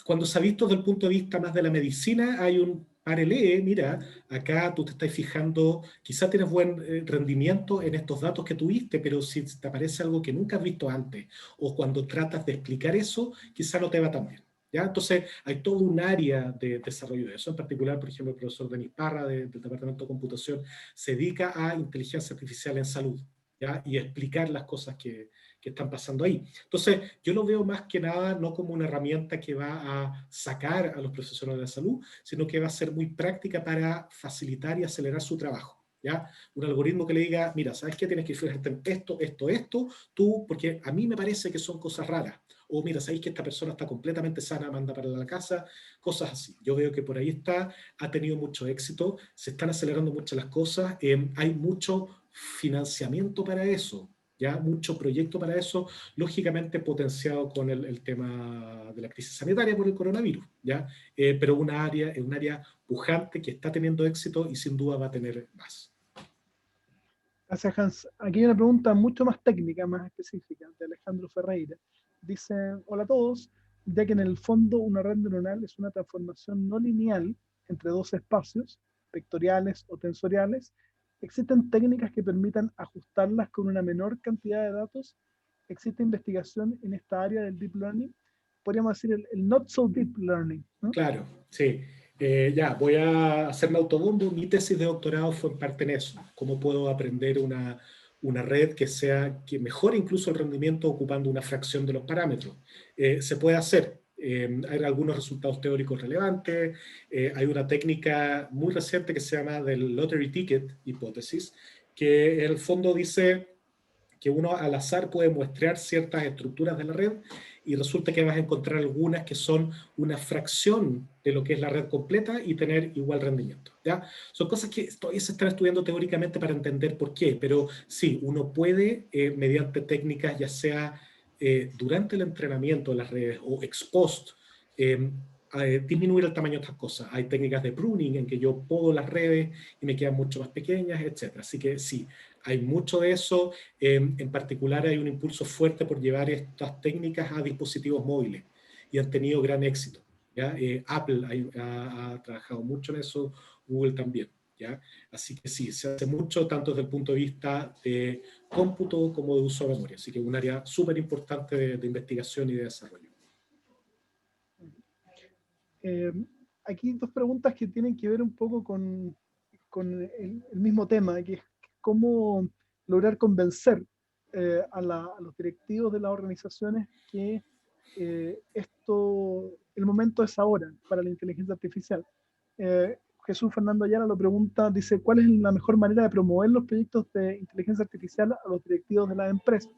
Cuando se ha visto desde el punto de vista más de la medicina, hay un paralelo. Mira, acá tú te estás fijando, quizás tienes buen rendimiento en estos datos que tuviste, pero si te aparece algo que nunca has visto antes, o cuando tratas de explicar eso, quizás no te va tan bien. ¿Ya? Entonces, hay todo un área de desarrollo de eso. En particular, por ejemplo, el profesor Denis Parra del Departamento de Computación se dedica a inteligencia artificial en salud, ¿ya? Y explicar las cosas que están pasando ahí. Entonces, yo lo veo más que nada no como una herramienta que va a sacar a los profesionales de la salud, sino que va a ser muy práctica para facilitar y acelerar su trabajo. ¿Ya? Un algoritmo que le diga, mira, ¿sabes qué? Tienes que fijarte en esto, tú, porque a mí me parece que son cosas raras. O mira, ¿sabéis que esta persona está completamente sana, manda para la casa? Cosas así. Yo veo que por ahí ha tenido mucho éxito, se están acelerando mucho las cosas, hay mucho financiamiento para eso, ya mucho proyecto para eso, lógicamente potenciado con el tema de la crisis sanitaria por el coronavirus, ¿ya? Pero un área pujante que está teniendo éxito y sin duda va a tener más. Gracias, Hans. Aquí hay una pregunta mucho más técnica, más específica, de Alejandro Ferreira. Dice, hola a todos, ya que en el fondo una red neuronal es una transformación no lineal entre dos espacios, vectoriales o tensoriales, ¿existen técnicas que permitan ajustarlas con una menor cantidad de datos? ¿Existe investigación en esta área del deep learning? Podríamos decir el not so deep learning, ¿no? Claro, sí. Ya, voy a hacerme autobombo. Mi tesis de doctorado fue en parte en eso. ¿Cómo puedo aprender una red que mejore incluso el rendimiento ocupando una fracción de los parámetros? Se puede hacer. Hay algunos resultados teóricos relevantes, hay una técnica muy reciente que se llama del lottery ticket hipótesis, que en el fondo dice que uno al azar puede muestrear ciertas estructuras de la red y resulta que vas a encontrar algunas que son una fracción de lo que es la red completa y tener igual rendimiento, ¿ya? Son cosas que todavía se están estudiando teóricamente para entender por qué, pero sí, uno puede, mediante técnicas, ya sea durante el entrenamiento de las redes o ex post, disminuir el tamaño de estas cosas. Hay técnicas de pruning en que yo podo las redes y me quedan mucho más pequeñas, etc. Así que sí, hay mucho de eso. En particular hay un impulso fuerte por llevar estas técnicas a dispositivos móviles y han tenido gran éxito, ¿ya? Apple ha trabajado mucho en eso, Google también, ¿ya? Así que sí, se hace mucho tanto desde el punto de vista de cómputo como de uso de memoria. Así que es un área súper importante de investigación y de desarrollo. Eh, Aquí dos preguntas que tienen que ver un poco con el mismo tema, que es cómo lograr convencer a los directivos de las organizaciones que el momento es ahora para la inteligencia artificial. Jesús Fernando Ayala lo pregunta, dice, ¿cuál es la mejor manera de promover los proyectos de inteligencia artificial a los directivos de las empresas?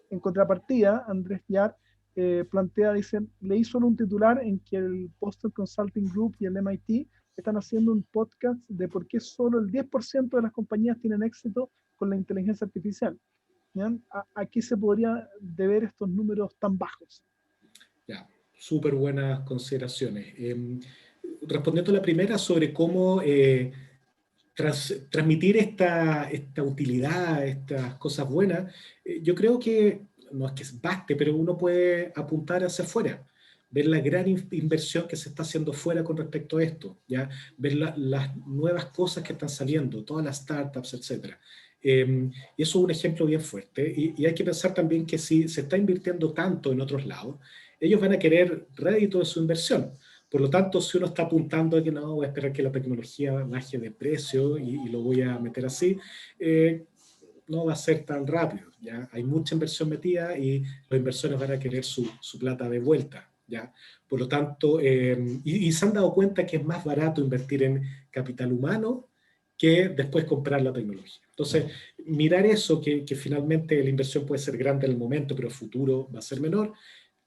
En contrapartida, Andrés Yar plantea, dicen, leí solo un titular en que el Boston Consulting Group y el MIT están haciendo un podcast de por qué solo el 10% de las compañías tienen éxito con la inteligencia artificial. ¿A qué se podría deber estos números tan bajos? Ya, súper buenas consideraciones. Respondiendo a la primera sobre cómo transmitir esta utilidad, estas cosas buenas, yo creo que no es que baste, pero uno puede apuntar hacia afuera, ver la gran inversión que se está haciendo fuera con respecto a esto, ¿ya? Ver las nuevas cosas que están saliendo, todas las startups, etc. Y eso es un ejemplo bien fuerte. Y hay que pensar también que si se está invirtiendo tanto en otros lados, ellos van a querer rédito de su inversión. Por lo tanto, si uno está apuntando a que no, voy a esperar que la tecnología baje de precio y lo voy a meter así, no va a ser tan rápido, ¿ya? Hay mucha inversión metida y los inversores van a querer su plata de vuelta, ¿ya? Por lo tanto, y se han dado cuenta que es más barato invertir en capital humano que después comprar la tecnología. Entonces, mirar eso, que finalmente la inversión puede ser grande en el momento, pero el futuro va a ser menor,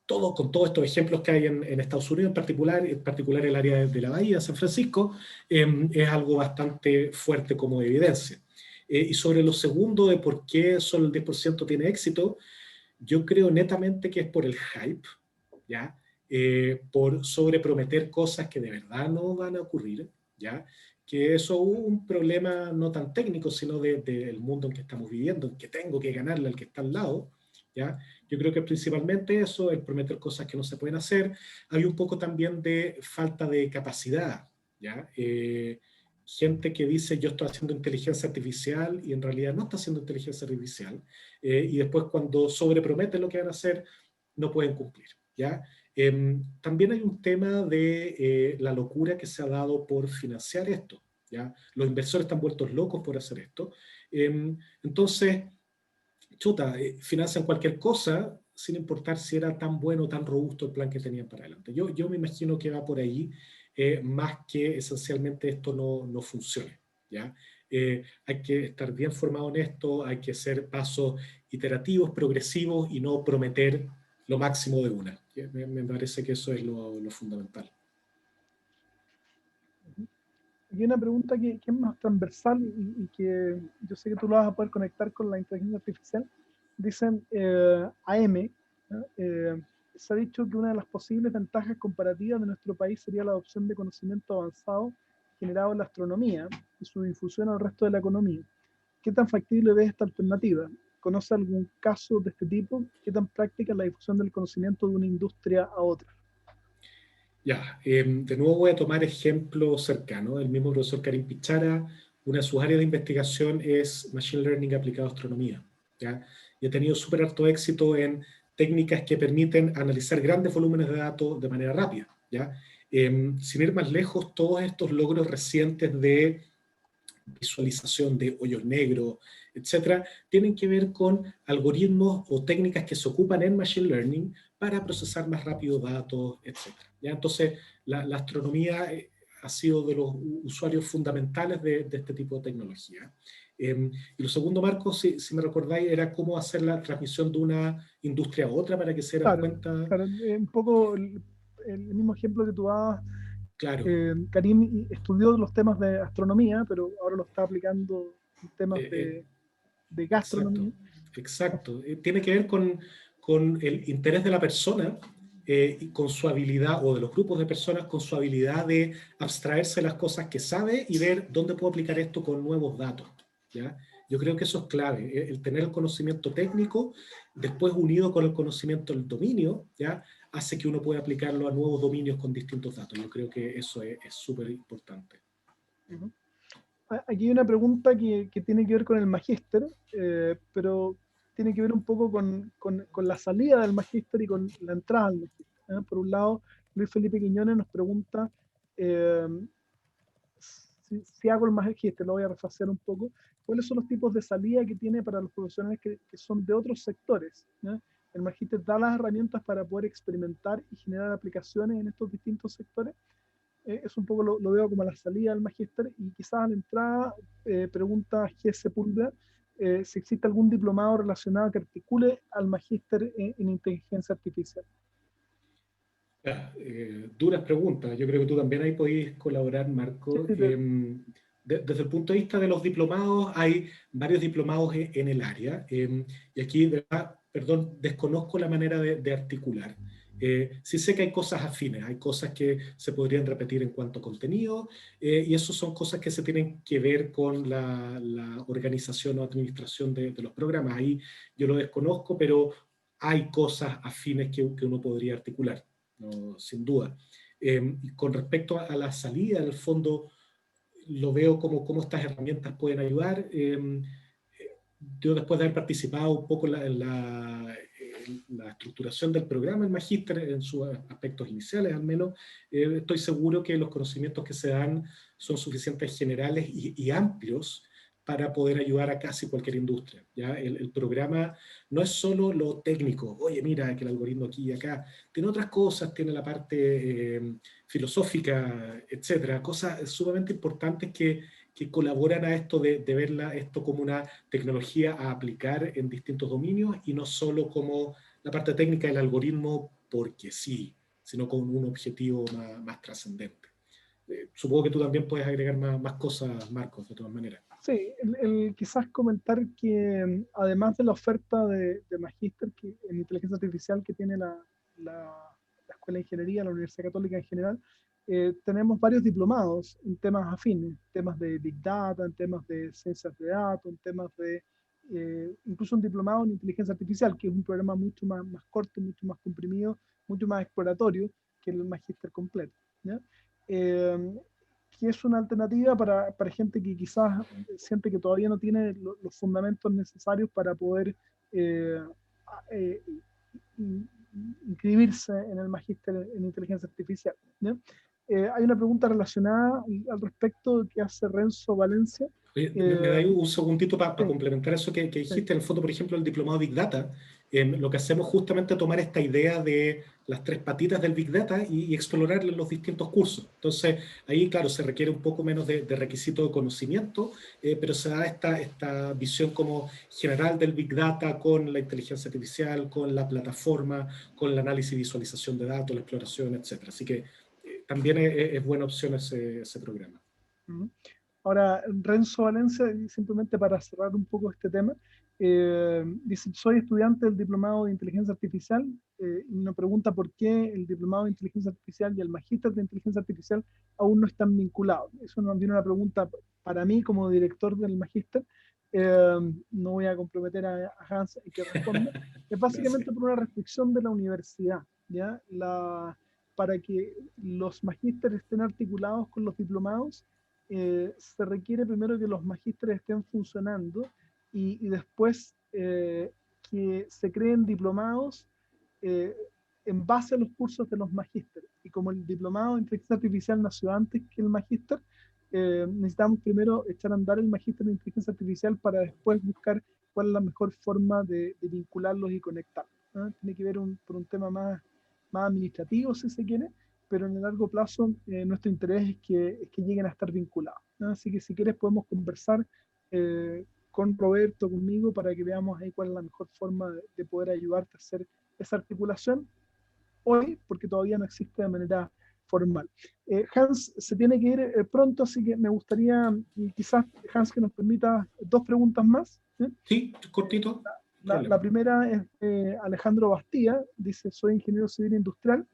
con todos estos ejemplos que hay en Estados Unidos en particular el área de la Bahía, San Francisco, es algo bastante fuerte como evidencia. Y sobre lo segundo de por qué solo el 10% tiene éxito, yo creo netamente que es por el hype, ¿ya? Por sobreprometer cosas que de verdad no van a ocurrir, ¿ya? Que eso es un problema no tan técnico, sino del mundo en que estamos viviendo, en que tengo que ganarle al que está al lado, ¿ya? Yo creo que principalmente eso, el prometer cosas que no se pueden hacer. Hay un poco también de falta de capacidad, ¿ya? Gente que dice yo estoy haciendo inteligencia artificial y en realidad no está haciendo inteligencia artificial, y después cuando sobreprometen lo que van a hacer, no pueden cumplir, ¿ya? También hay un tema de la locura que se ha dado por financiar esto, ¿ya? Los inversores están vueltos locos por hacer esto. Entonces, chuta, financian cualquier cosa sin importar si era tan bueno o tan robusto el plan que tenían para adelante. Yo me imagino que va por ahí, más que esencialmente esto no funcione, ¿ya? Hay que estar bien formado en esto, hay que hacer pasos iterativos, progresivos y no prometer lo máximo de una. Me parece que eso es lo fundamental. Y una pregunta que es más transversal y que yo sé que tú lo vas a poder conectar con la inteligencia artificial. Dicen AM, ¿no? Se ha dicho que una de las posibles ventajas comparativas de nuestro país sería la adopción de conocimiento avanzado generado en la astronomía y su difusión al resto de la economía. ¿Qué tan factible ves esta alternativa? ¿Conoce algún caso de este tipo? ¿Qué tan práctica es la difusión del conocimiento de una industria a otra? Ya, de nuevo voy a tomar ejemplos cercanos. El mismo profesor Karim Pichara, una de sus áreas de investigación es Machine Learning aplicado a astronomía, ¿ya? Y ha tenido súper alto éxito en técnicas que permiten analizar grandes volúmenes de datos de manera rápida, ¿ya? Sin ir más lejos, todos estos logros recientes de visualización de hoyos negros, etcétera, tienen que ver con algoritmos o técnicas que se ocupan en Machine Learning para procesar más rápido datos, etc. ¿Ya? Entonces, la astronomía ha sido de los usuarios fundamentales de este tipo de tecnología. Y lo segundo, Marco, si me recordáis, era cómo hacer la transmisión de una industria a otra para que se dieran Claro, cuenta. claro, un poco el mismo ejemplo que tú dabas. Claro, Karim estudió los temas de astronomía, pero ahora lo está aplicando en temas eh, de exacto, gastronomía. exacto. Tiene que ver con el interés de la persona y con su habilidad, o de los grupos de personas, con su habilidad de abstraerse de las cosas que sabe y ver dónde puedo aplicar esto con nuevos datos. ¿Ya? Yo creo que eso es clave, el tener el conocimiento técnico, después unido con el conocimiento del dominio, ¿ya? Hace que uno pueda aplicarlo a nuevos dominios con distintos datos. Yo creo que eso es súper importante. Uh-huh. Aquí hay una pregunta que tiene que ver con el magíster, pero tiene que ver un poco con la salida del magíster y con la entrada al magíster. Por un lado, Luis Felipe Quiñones nos pregunta eh, si hago el magíster, lo voy a refacer un poco, ¿cuáles son los tipos de salida que tiene para los profesionales que son de otros sectores? ¿Ya? El magíster da las herramientas para poder experimentar y generar aplicaciones en estos distintos sectores. Es un poco lo veo como la salida del magíster, y quizás a la entrada pregunta G. Sepúlveda si existe algún diplomado relacionado que articule al magíster en inteligencia artificial. Duras preguntas. Yo creo que tú también ahí podéis colaborar, Sí, Marco. sí, Desde el punto de vista de los diplomados, hay varios diplomados en el área. Y aquí, de verdad, perdón, desconozco la manera de articular. Sí sé que hay cosas afines, hay cosas que se podrían repetir en cuanto a contenido, y eso son cosas que se tienen que ver con la organización o administración de los programas. Ahí yo lo desconozco, pero hay cosas afines que uno podría articular. No, sin duda. Y con respecto a la salida, en el fondo, lo veo como cómo estas herramientas pueden ayudar. Yo, después de haber participado un poco en la estructuración del programa, el magíster, en sus aspectos iniciales al menos, estoy seguro que los conocimientos que se dan son suficientes generales y amplios para poder ayudar a casi cualquier industria. ¿Ya? El programa no es solo lo técnico, oye, mira, que el algoritmo aquí y acá, tiene otras cosas, tiene la parte filosófica, etcétera, cosas sumamente importantes que colaboran a esto de verla esto como una tecnología a aplicar en distintos dominios y no solo como la parte técnica del algoritmo porque sí, sino con un objetivo más trascendente. Supongo que tú también puedes agregar más cosas, Marcos, de todas maneras. sí, quizás comentar que además de la oferta de magíster en inteligencia artificial que tiene la Escuela de Ingeniería, la Universidad Católica en general, tenemos varios diplomados en temas afines, temas de Big Data, en temas de ciencias de datos, en temas de incluso un diplomado en inteligencia artificial, que es un programa mucho más corto, mucho más comprimido, mucho más exploratorio que el magíster completo. ¿Ya? Eh, que es una alternativa para gente que quizás siente que todavía no tiene los fundamentos necesarios para poder eh, eh, inscribirse en el magíster en inteligencia artificial. ¿Ya? Hay una pregunta relacionada al respecto que hace Renzo Valencia. Me dais un segundito para Sí, complementar eso que sí. dijiste. En el fondo, por ejemplo, el diplomado Big Data, lo que hacemos justamente es tomar esta idea de las tres patitas del Big Data y explorarla en los distintos cursos. Entonces, ahí, claro, se requiere un poco menos de requisito de conocimiento, pero se da esta visión como general del Big Data con la inteligencia artificial, con la plataforma, con el análisis y visualización de datos, la exploración, etc. Así que también es buena opción ese programa. Ahora, Renzo Valencia, simplemente para cerrar un poco este tema, dice, soy estudiante del diplomado de inteligencia artificial y me pregunta por qué el diplomado de inteligencia artificial y el magíster de inteligencia artificial aún no están vinculados. Eso nos viene una pregunta para mí como director del magíster. No voy a comprometer a Hans en que responda. Es Gracias. básicamente por una restricción de la universidad, ¿ya? Para que los magísteres estén articulados con los diplomados, se requiere primero que los magísteres estén funcionando y después que se creen diplomados eh, en base a los cursos de los magísteres. Y como el diplomado de inteligencia artificial nació antes que el magíster, necesitamos primero echar a andar el magíster de inteligencia artificial para después buscar cuál es la mejor forma de vincularlos y conectarlos. ¿ah? Tiene que ver por un tema más administrativo, si se quiere, pero en el largo plazo nuestro interés es que lleguen a estar vinculados, ¿no? Así que si quieres podemos conversar con Roberto, conmigo, para que veamos ahí cuál es la mejor forma de poder ayudarte a hacer esa articulación hoy, porque todavía no existe de manera formal. Hans se tiene que ir pronto, así que me gustaría, quizás, Hans, que nos permita dos preguntas más, ¿sí? Sí, cortito, La problema. primera es Alejandro Bastía, dice, soy ingeniero civil industrial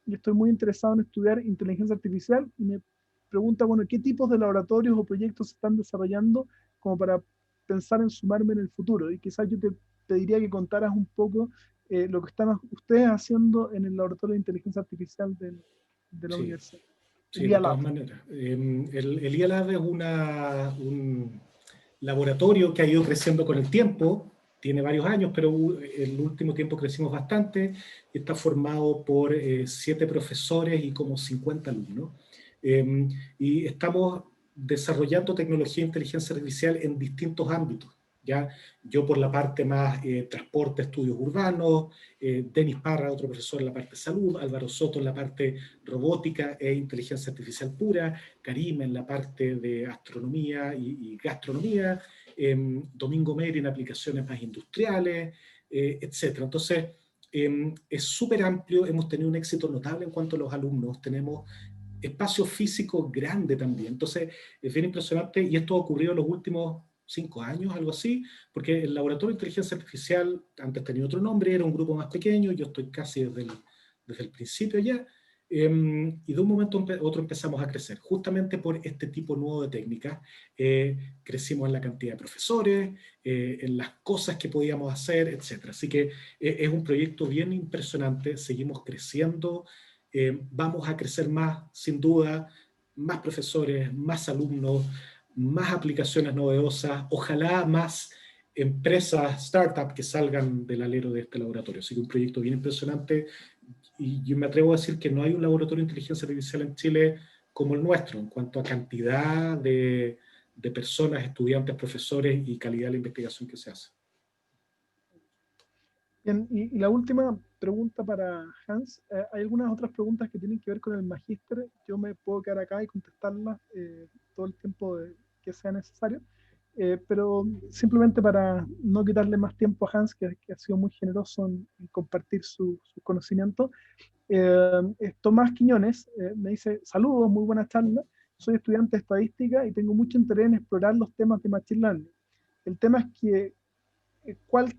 y estoy muy interesado en estudiar inteligencia artificial y me pregunta, bueno, ¿qué tipos de laboratorios o proyectos se están desarrollando como para pensar en sumarme en el futuro? Y quizás yo te pediría que contaras un poco lo que están ustedes haciendo en el laboratorio de inteligencia artificial de la Sí, universidad, el sí, de IA Lab. todas maneras. El IALab es un laboratorio que ha ido creciendo con el tiempo, tiene varios años, pero el último tiempo crecimos bastante. Está formado por 7 profesores y como 50 alumnos. Y estamos desarrollando tecnología de inteligencia artificial en distintos ámbitos. ¿Ya? Yo por la parte más transporte, estudios urbanos, Denis Parra, otro profesor en la parte de salud, Álvaro Soto en la parte robótica e inteligencia artificial pura, Karim en la parte de astronomía y gastronomía, Domingo Meri en aplicaciones más industriales, etc. Entonces, es súper amplio, hemos tenido un éxito notable en cuanto a los alumnos, tenemos espacio físico grande también. Entonces, es bien impresionante y esto ha ocurrido en los últimos 5 años, algo así, porque el laboratorio de inteligencia artificial antes tenía otro nombre, era un grupo más pequeño, yo estoy casi desde el principio ya, y de un momento a otro empezamos a crecer, justamente por este tipo nuevo de técnicas. Crecimos en la cantidad de profesores, en las cosas que podíamos hacer, etc. Así que es un proyecto bien impresionante, seguimos creciendo, vamos a crecer más, sin duda, más profesores, más alumnos, más aplicaciones novedosas, ojalá más empresas, startups que salgan del alero de este laboratorio. Así que un proyecto bien impresionante y yo me atrevo a decir que no hay un laboratorio de inteligencia artificial en Chile como el nuestro en cuanto a cantidad de personas, estudiantes, profesores y calidad de la investigación que se hace. Bien, y la última pregunta para Hans. Hay algunas otras preguntas que tienen que ver con el magíster. Yo me puedo quedar acá y contestarlas todo el tiempo que sea necesario. Pero simplemente para no quitarle más tiempo a Hans, que ha sido muy generoso en compartir su conocimiento. Tomás Quiñones me dice, saludos, muy buena charla. Soy estudiante de estadística y tengo mucho interés en explorar los temas de Machine Learning. El tema es que, ¿cuál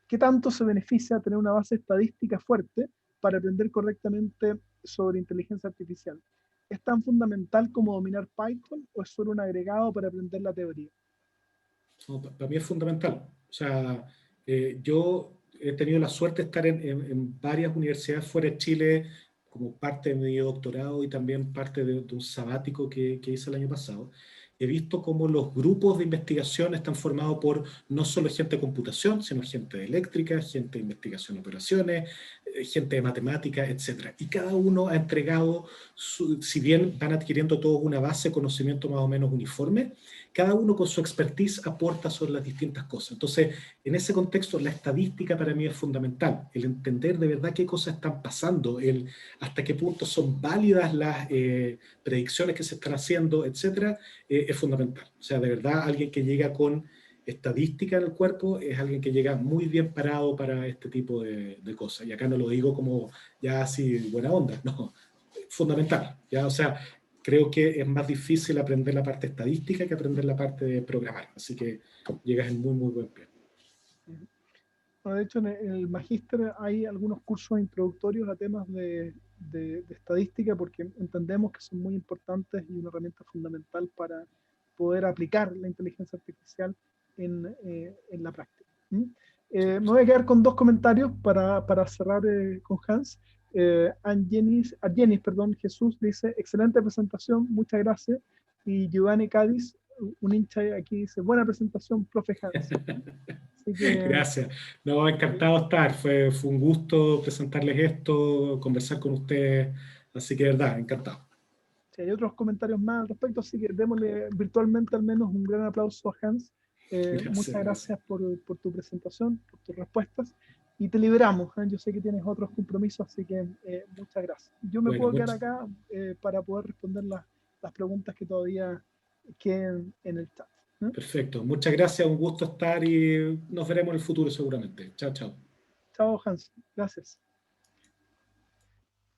¿qué tanto se beneficia tener una base estadística fuerte para aprender correctamente sobre inteligencia artificial? ¿Es tan fundamental como dominar Python o es solo un agregado para aprender la teoría? No, para mí es fundamental. O sea, yo he tenido la suerte de estar en varias universidades fuera de Chile como parte de mi doctorado y también parte de un sabático que hice el año pasado. He visto cómo los grupos de investigación están formados por no solo gente de computación, sino gente de eléctrica, gente de investigación de operaciones, gente de matemáticas, etc. Y cada uno ha entregado, si bien van adquiriendo todos una base de conocimiento más o menos uniforme, cada uno con su expertise aporta sobre las distintas cosas. Entonces, en ese contexto, la estadística para mí es fundamental, el entender de verdad qué cosas están pasando, hasta qué punto son válidas las predicciones que se están haciendo, etcétera, es fundamental. O sea, de verdad, alguien que llega con estadística en el cuerpo es alguien que llega muy bien parado para este tipo de cosas. Y acá no lo digo como ya así buena onda, no, fundamental. ¿Ya? O sea, creo que es más difícil aprender la parte estadística que aprender la parte de programar. Así que llegas en muy, muy buen pie. Bueno, de hecho, en el magíster hay algunos cursos introductorios a temas de estadística porque entendemos que son muy importantes y una herramienta fundamental para poder aplicar la inteligencia artificial en la práctica. ¿Mm? Me voy a quedar con dos comentarios para cerrar con Hans. Argenis, perdón, Jesús dice, excelente presentación, muchas gracias. Y Giovanni Cádiz, un hincha aquí, dice, buena presentación, profe Hans. Así que Gracias. No, encantado de estar. Fue un gusto presentarles esto, conversar con ustedes. Así que, de verdad, encantado. si hay otros comentarios más al respecto, así que démosle virtualmente al menos un gran aplauso a Hans. Gracias, Muchas gracias. gracias por tu presentación, por tus respuestas. y te liberamos. Yo sé que tienes otros compromisos, así que muchas gracias. Yo me Bueno, puedo quedar acá para poder responder las preguntas que todavía queden en el chat. perfecto. Muchas gracias, un gusto estar y nos veremos en el futuro seguramente. Chao, chao. Chao, Hans. Gracias.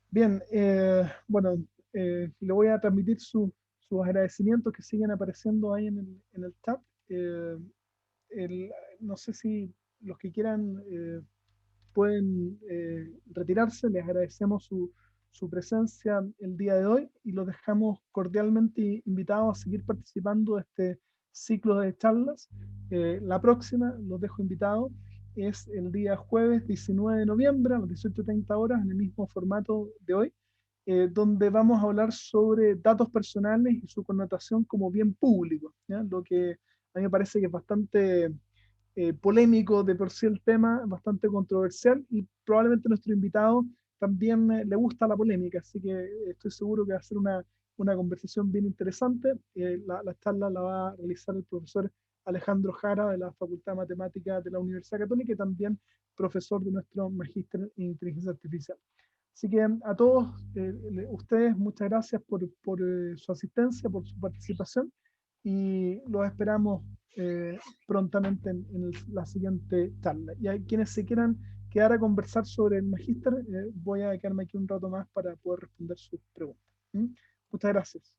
Bien, bueno, le voy a transmitir sus agradecimientos que siguen apareciendo ahí en el chat. Eh, no sé si los que quieran pueden retirarse. Les agradecemos su presencia el día de hoy y los dejamos cordialmente invitados a seguir participando de este ciclo de charlas. La próxima, los dejo invitados, es el día jueves 19 de noviembre a las 18:30 horas, en el mismo formato de hoy, donde vamos a hablar sobre datos personales y su connotación como bien público, ¿ya? Lo que a mí me parece que es bastante polémico de por sí el tema, bastante controversial, y probablemente nuestro invitado también le gusta la polémica, así que estoy seguro que va a ser una conversación bien interesante. La charla la va a realizar el profesor Alejandro Jara de la Facultad de Matemáticas de la Universidad Católica y también profesor de nuestro magíster en inteligencia artificial. Así que a todos ustedes, muchas gracias por su asistencia, por su participación, y los esperamos prontamente en la siguiente charla. Y a quienes se quieran quedar a conversar sobre el magíster, voy a quedarme aquí un rato más para poder responder sus preguntas. ¿Mm? Muchas gracias.